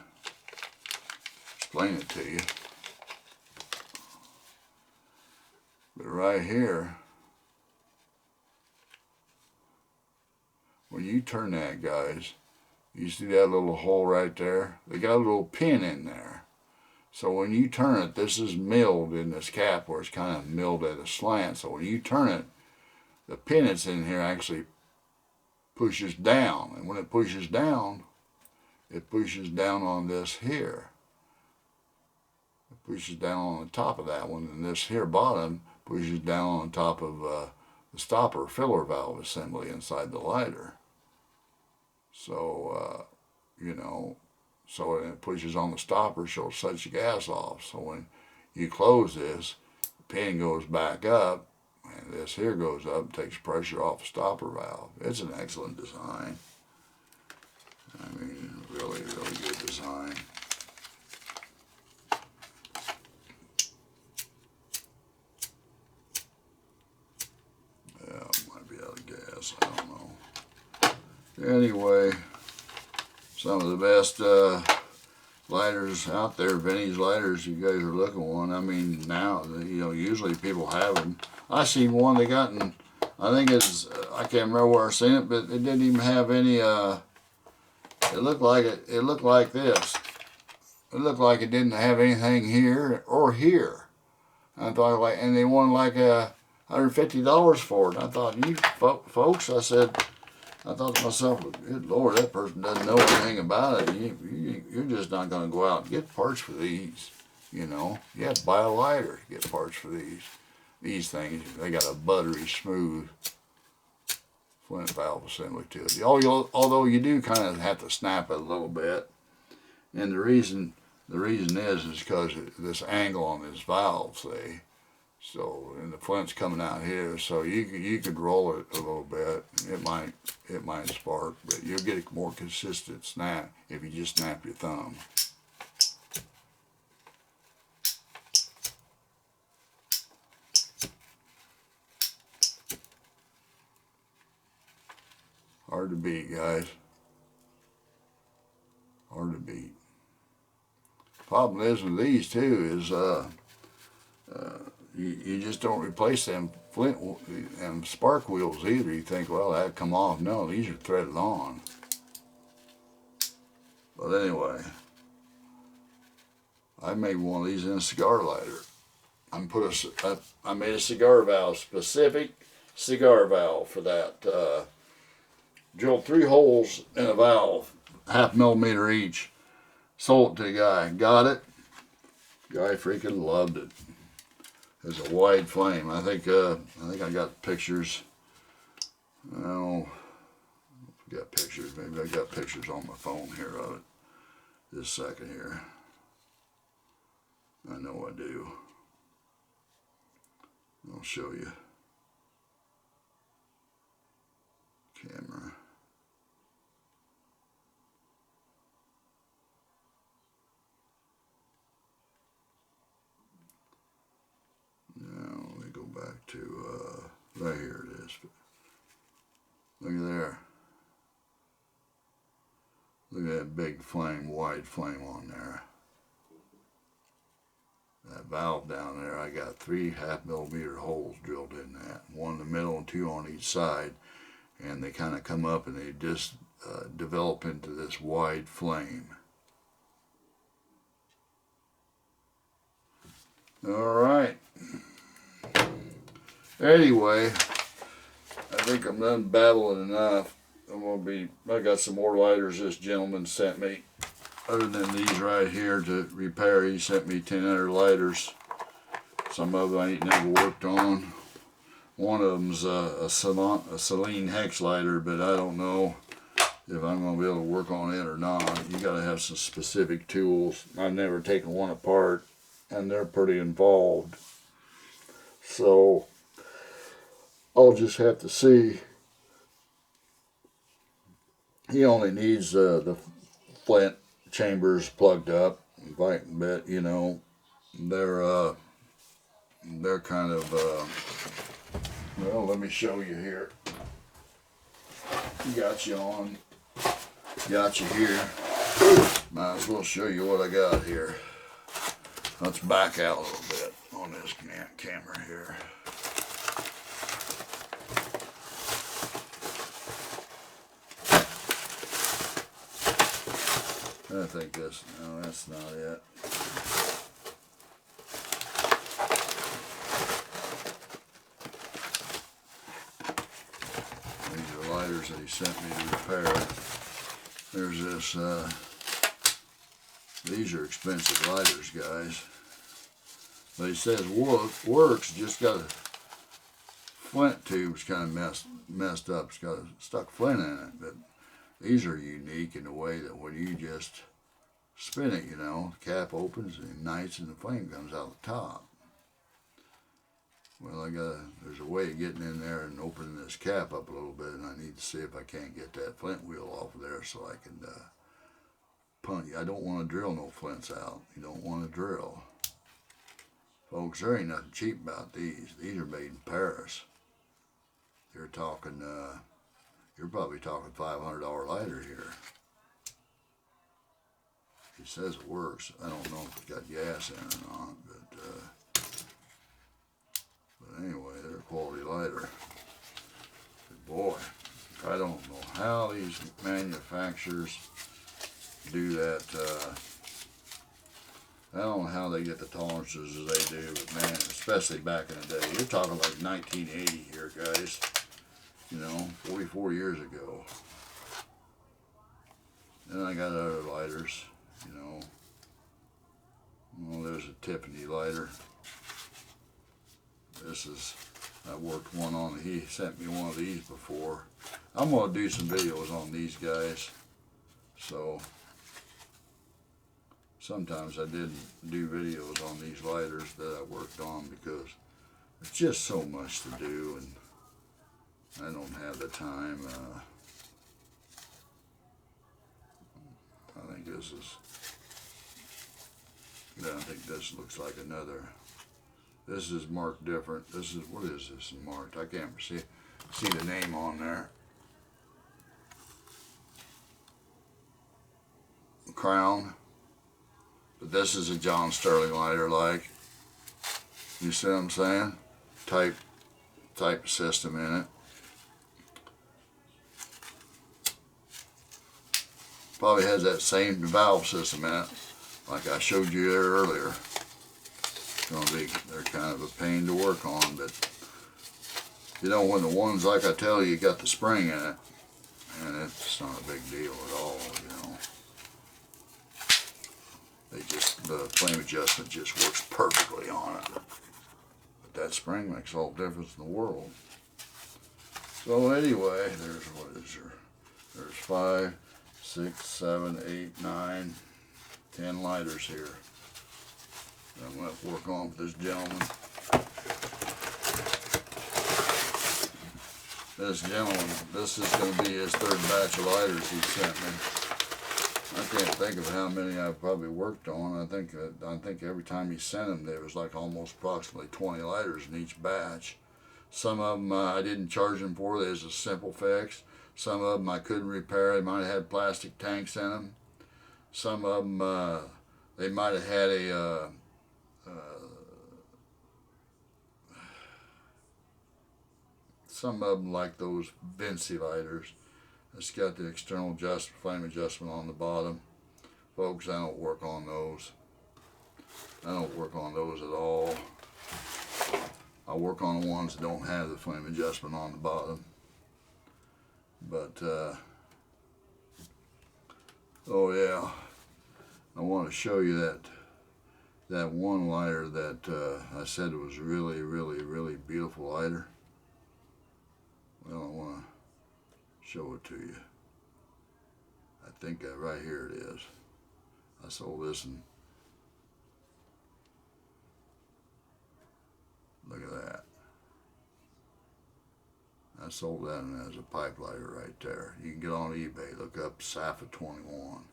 explain it to you. But right here, when you turn that, guys, you see that little hole right there? They got a little pin in there. So when you turn it, this is milled in this cap where it's kind of milled at a slant. So when you turn it, the pin that's in here actually pushes down. And when it pushes down on this here. It pushes down on the top of that one. And this here bottom pushes down on top of the stopper filler valve assembly inside the lighter. So, you know, so it pushes on the stopper, so it shuts the gas off. So when you close this, the pin goes back up, and this here goes up and takes pressure off the stopper valve. It's an excellent design. I mean, really, really good design. Yeah, might be out of gas, I don't know. Anyway, some of the best lighters out there, vintage lighters. You guys are looking one. I mean, now, you know, usually people have them. I seen one they got in, I think it's, I can't remember where I seen it, but it didn't even have any, it looked like this. It looked like it didn't have anything here or here. I thought, like, and they wanted like $150 for it. I thought, you folks, I thought to myself, good Lord, that person doesn't know anything about it. You're just not going to go out and get parts for these, you know. You have to buy a lighter to get parts for these. These things, they got a buttery smooth flint valve assembly to it. Although you do kind of have to snap it a little bit. And the reason is because this angle on this valve, see. So, and the flint's coming out here, so you could roll it a little bit. It might spark, but you'll get a more consistent snap if you just snap your thumb. Hard to beat, guys. Hard to beat. Problem is with these too is you just don't replace them flint and spark wheels either. You think, well, that'd come off. No, these are threaded on. But anyway, I made one of these in a cigar lighter. I made a cigar valve, specific cigar valve for that. Drilled 3 holes in a valve, 1/2 millimeter each. Sold it to the guy. Got it. Guy freaking loved it. It's a wide flame. I think I got pictures. Oh, I got pictures. Maybe I got pictures on my phone here of it. Just a second here. I know I do. I'll show you. Camera. Now let me go back to right here it is. Look at there. Look at that big flame, wide flame on there. That valve down there, I got 3 1/2 millimeter holes drilled in that. 1 in the middle and 2 on each side. And they kind of come up and they just develop into this wide flame. Alright. Anyway, I think I'm done babbling enough. I got some more lighters this gentleman sent me. Other than these right here to repair, he sent me 10 other lighters. Some of them I ain't never worked on. One of them's a Celine hex lighter, but I don't know if I'm going to be able to work on it or not. You got to have some specific tools. I've never taken one apart, and they're pretty involved. So I'll just have to see. He only needs the flint chambers plugged up, but you know, they're kind of well, let me show you here. Got you on, got you here. Might as well show you what I got here. Let's back out a little bit on this camera here. I think no, that's not it. he sent me to repair. There's this, these are expensive lighters, guys. But he says works, just got a flint tube's kind of messed up. It's got a stuck flint in it, but these are unique in the way that when you just spin it, you know, the cap opens and ignites and the flame comes out the top. Well, there's a way of getting in there and opening this cap up a little bit, and I need to see if I can't get that flint wheel off of there so I can punch. I don't want to drill no flints out. You don't want to drill. Folks, there ain't nothing cheap about these. These are made in Paris. You're talking, you're probably talking $500 lighter here. He says it works. I don't know if it's got gas in it or not, but anyway, they're a quality lighter. But boy, I don't know how these manufacturers do that. I don't know how they get the tolerances as they do, but man, especially back in the day. You're talking like 1980 here, guys. You know, 44 years ago. Then I got other lighters, you know. Well, there's a Tiffany lighter. This is, I worked one on, he sent me one of these before. I'm going to do some videos on these guys. So, sometimes I didn't do videos on these lighters that I worked on because there's just so much to do and I don't have the time. I think this is, yeah, I think this looks like another. This is marked different. This is, what is this marked? I can't see the name on there. Crown. But this is a John Sterling lighter, like. You see what I'm saying? Type system in it. Probably has that same valve system in it, like I showed you there earlier. They're kind of a pain to work on, but you know, when the ones like I tell you got the spring in it, and it's not a big deal at all, you know. The flame adjustment just works perfectly on it. But that spring makes all the difference in the world. So anyway, there's, what is there? There's 5, 6, 7, 8, 9, 10 lighters here. I'm going to work on with this gentleman. This gentleman, this is going to be his third batch of lighters he sent me. I can't think of how many I've probably worked on. I think every time he sent them, there was like almost approximately 20 lighters in each batch. Some of them I didn't charge him for. There's a simple fix. Some of them I couldn't repair. They might have had plastic tanks in them. Some of them they might have had a some of them, like those Vinci lighters, it's got the external flame adjustment on the bottom. Folks, I don't work on those. I don't work on those at all. I work on the ones that don't have the flame adjustment on the bottom. But, oh yeah, I want to show you that one lighter that I said it was really, really, really beautiful lighter. Well, I want to show it to you. I think right here it is. I sold this and look at that. I sold that and as a pipe lighter right there. You can get on eBay, look up Saffa 21.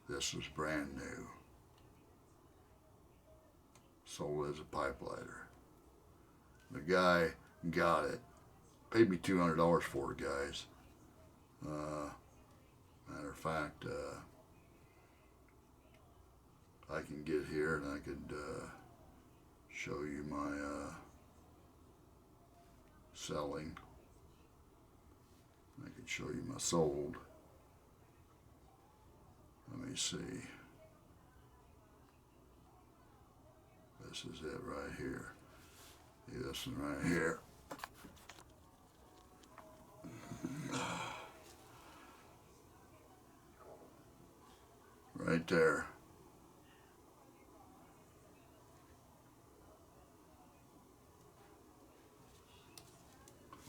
This was brand new. Sold as a pipe lighter. The guy got it. Paid me $200 for it, guys. Matter of fact, I can get here and I could show you my selling. I could show you my sold. Let me see. This is it right here. See this one right here. right there.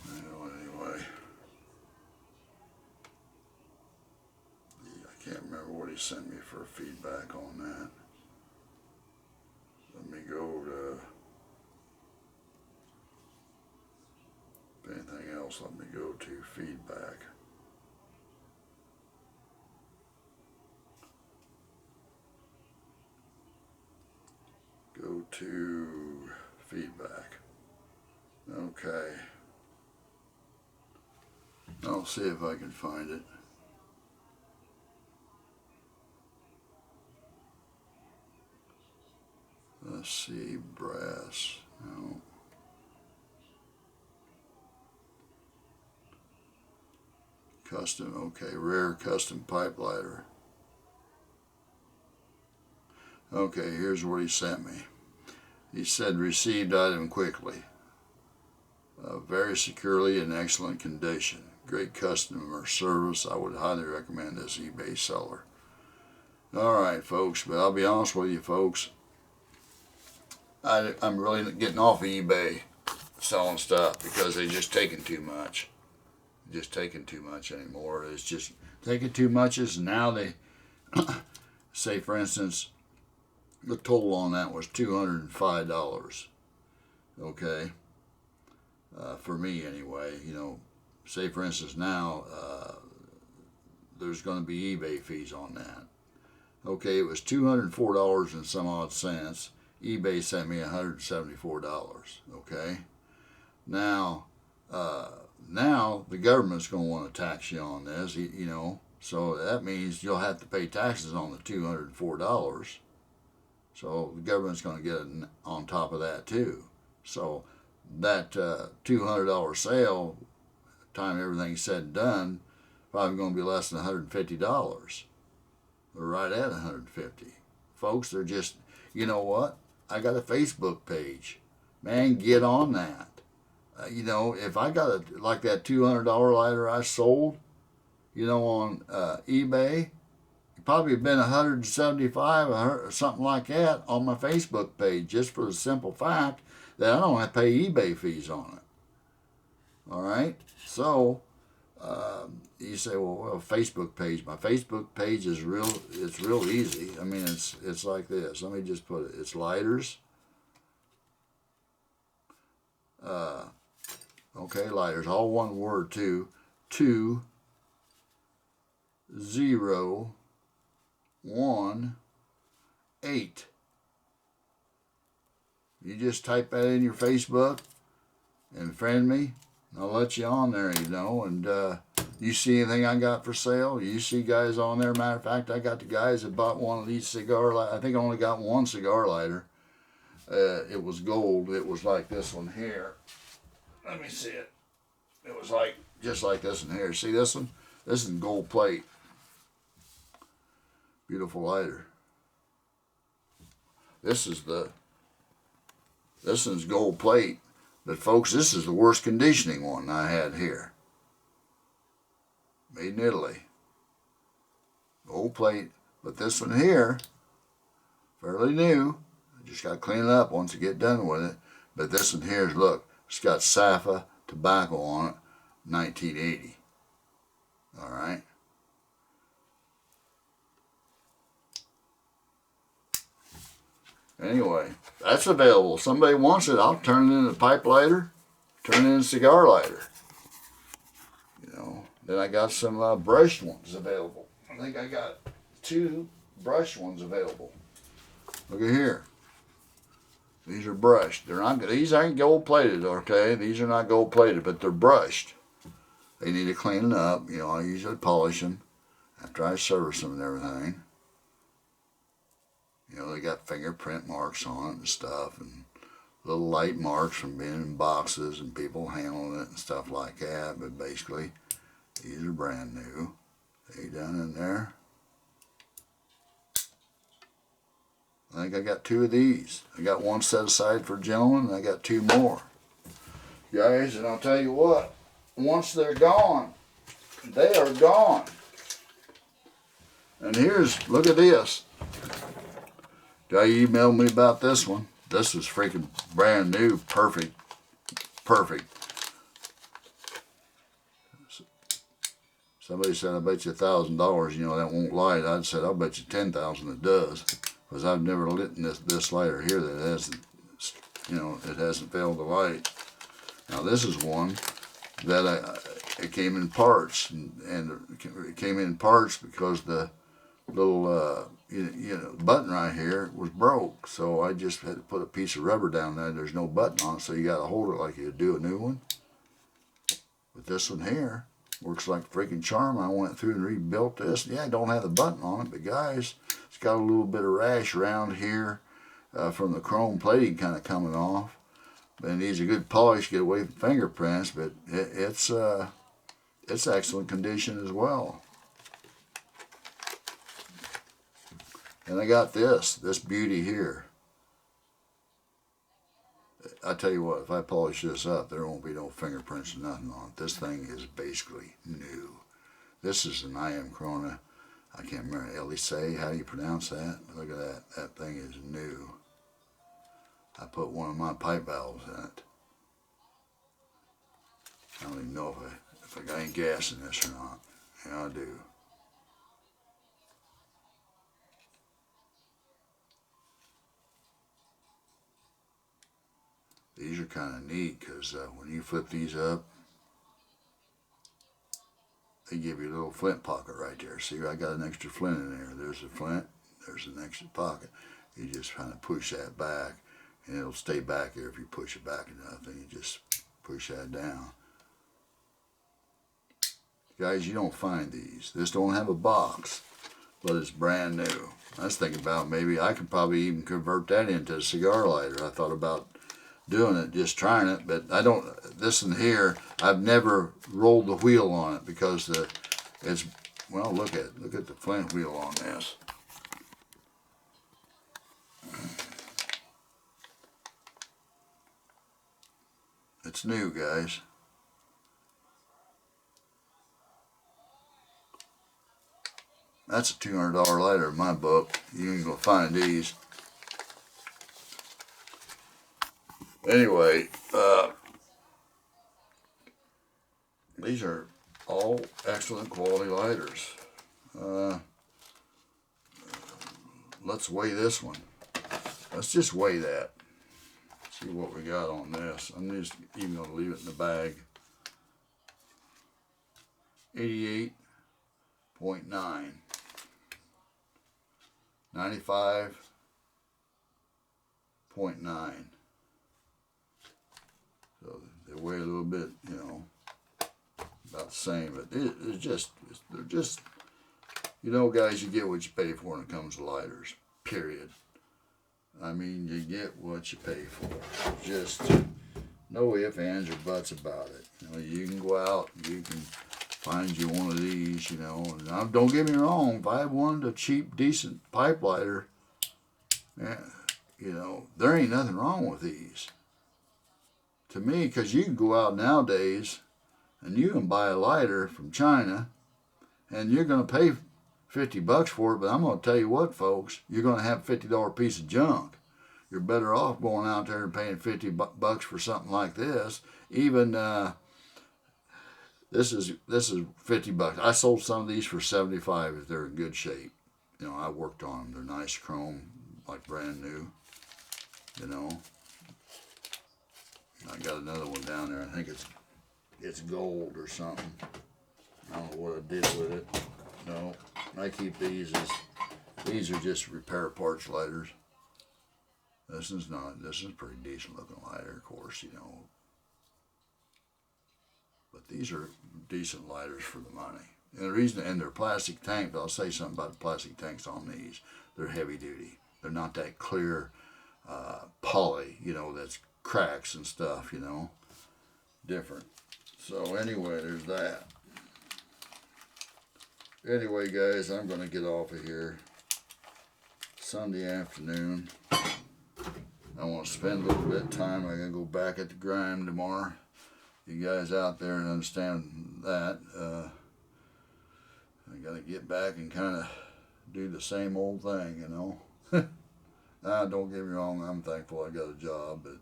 Well, anyway, I can't remember what he sent me for feedback on that. Let me go to, if anything else, let me go to feedback. Go to feedback. Okay. I'll see if I can find it. Let's see, brass. No. Custom, okay, rare custom pipe lighter. Okay, here's what he sent me. He said, received item quickly. Very securely in excellent condition. Great customer service. I would highly recommend this eBay seller. Alright, folks, but I'll be honest with you, folks. I'm really getting off of eBay selling stuff because they're just taking too much. Just taking too much anymore. It's just taking too much. Is now they say, for instance, the total on that was $205. Okay, for me anyway. You know, say for instance now there's going to be eBay fees on that. Okay, it was $204 and some odd cents. eBay sent me $174. Okay, now the government's going to want to tax you on this. You know, so that means you'll have to pay taxes on the $204. So the government's going to get it on top of that too. So that $200 sale, time everything's said and done, probably going to be less than $150. They're right at $150. Folks, they're just, you know what? I got a Facebook page. Man, get on that. You know, if I got like that $200 lighter I sold, you know, on eBay, probably been 175 or something like that on my Facebook page, just for the simple fact that I don't have to pay eBay fees on it. All right, so you say, well, Facebook page. My Facebook page is real. It's real easy. I mean, it's like this. Let me just put it. It's lighters. Okay, lighters. All one word too. 2018. You just type that in your Facebook and friend me. I'll let you on there, you know, and you see anything I got for sale, you see guys on there. Matter of fact, I got the guys that bought one of these cigar lighters. I think I only got one cigar lighter. It was gold. It was like this one here. Let me see it. It was like, just like this one here. See this one? This is gold plate. Beautiful lighter. This one's gold plate. But folks, this is the worst conditioning one I had here. Made in Italy. Gold plate. But this one here, fairly new. I just got to clean it up once I get done with it. But this one here is, look, it's got Saffa tobacco on it, 1980. All right. Anyway, that's available. Somebody wants it, I'll turn it into a pipe lighter, turn it into a cigar lighter. You know, then I got some brushed ones available. I think I got 2 brushed ones available. Look at here. These are brushed. They're not. These aren't gold plated, okay? These are not gold plated, but they're brushed. They need to clean it up. You know, I usually polish them after I service them and everything. You know, they got fingerprint marks on it and stuff, and little light marks from being in boxes and people handling it and stuff like that. But basically, these are brand new. They done in there. I think I got 2 of these. I got one set aside for gentlemen, and I got 2 more. Guys, and I'll tell you what, once they're gone, they are gone. And look at this. Guy emailed me about this one. This is freaking brand new, perfect. Somebody said, I bet you $1,000, that won't light. I said, I'll bet you 10,000 it does. Because I've never lit in this lighter here that hasn't, it hasn't failed to light. Now this is one that it came in parts, and it came in parts because the little button right here was broke. So I just had to put a piece of rubber down there. There's no button on it, so you got to hold it like you'd do a new one. But this one here works like a freaking charm. I went through and rebuilt this. Yeah, I don't have the button on it, but guys, it's got a little bit of rash around here from the chrome plating kind of coming off. But it needs a good polish to get away from fingerprints, but it's excellent condition as well. And I got this beauty here. I tell you what, if I polish this up, there won't be no fingerprints or nothing on it. This thing is basically new. This is an IM Corona. I can't remember, Elise, how do you pronounce that? Look at that. That thing is new. I put one of my pipe valves in it. I don't even know if I got any gas in this or not. Yeah, I do. These are kind of neat because when you flip these up, they give you a little flint pocket right there. See, I got an extra flint in there. There's a flint. There's an extra pocket. You just kind of push that back, and it'll stay back there if you push it back enough. Then you just push that down. Guys, you don't find these. This don't have a box, but it's brand new. I was thinking about maybe I could probably even convert that into a cigar lighter. I thought about doing it, just trying it, but I don't. This one here, I've never rolled the wheel on it because it's, well, look at the flint wheel on this. It's new, guys. That's a $200 lighter in my book. You ain't gonna find these. Anyway, these are all excellent quality lighters. Let's weigh this one. Let's just weigh that. See what we got on this. I'm just even going to leave it in the bag. 88.9. 95.9. So they weigh a little bit, about the same, but they're just, guys, you get what you pay for when it comes to lighters, period. I mean, you get what you pay for. Just no ifs, ands, or buts about it. You can go out, you can find you one of these, and don't get me wrong, if I wanted a cheap, decent pipe lighter, there ain't nothing wrong with these. To me, because you can go out nowadays and you can buy a lighter from China and you're going to pay $50 for it, but I'm going to tell you what, folks, you're going to have a $50 piece of junk. You're better off going out there and paying $50 for something like this. Even this is $50. I sold some of these for $75 if they're in good shape. I worked on them. They're nice chrome, like brand new. I got another one down there. I think it's gold or something. I don't know what I did with it. No, I keep these these are just repair parts lighters. This is not. This is a pretty decent looking lighter, of course, But these are decent lighters for the money. And the reason, and they're plastic tanks. I'll say something about the plastic tanks on these. They're heavy duty. They're not that clear poly, that's cracks and stuff, different. So anyway, there's that. Anyway, guys, I'm going to get off of here. Sunday afternoon. I want to spend a little bit of time. I got to go back at the grind tomorrow. You guys out there and understand that. I got to get back and kind of do the same old thing, you know. Don't get me wrong, I'm thankful I got a job, but,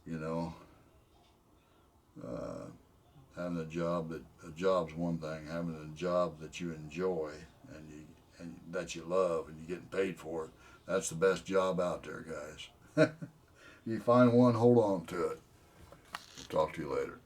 you know, having a job's one thing. Having a job that you enjoy and that you love and you're getting paid for it, that's the best job out there, guys. You find one, hold on to it. Talk to you later.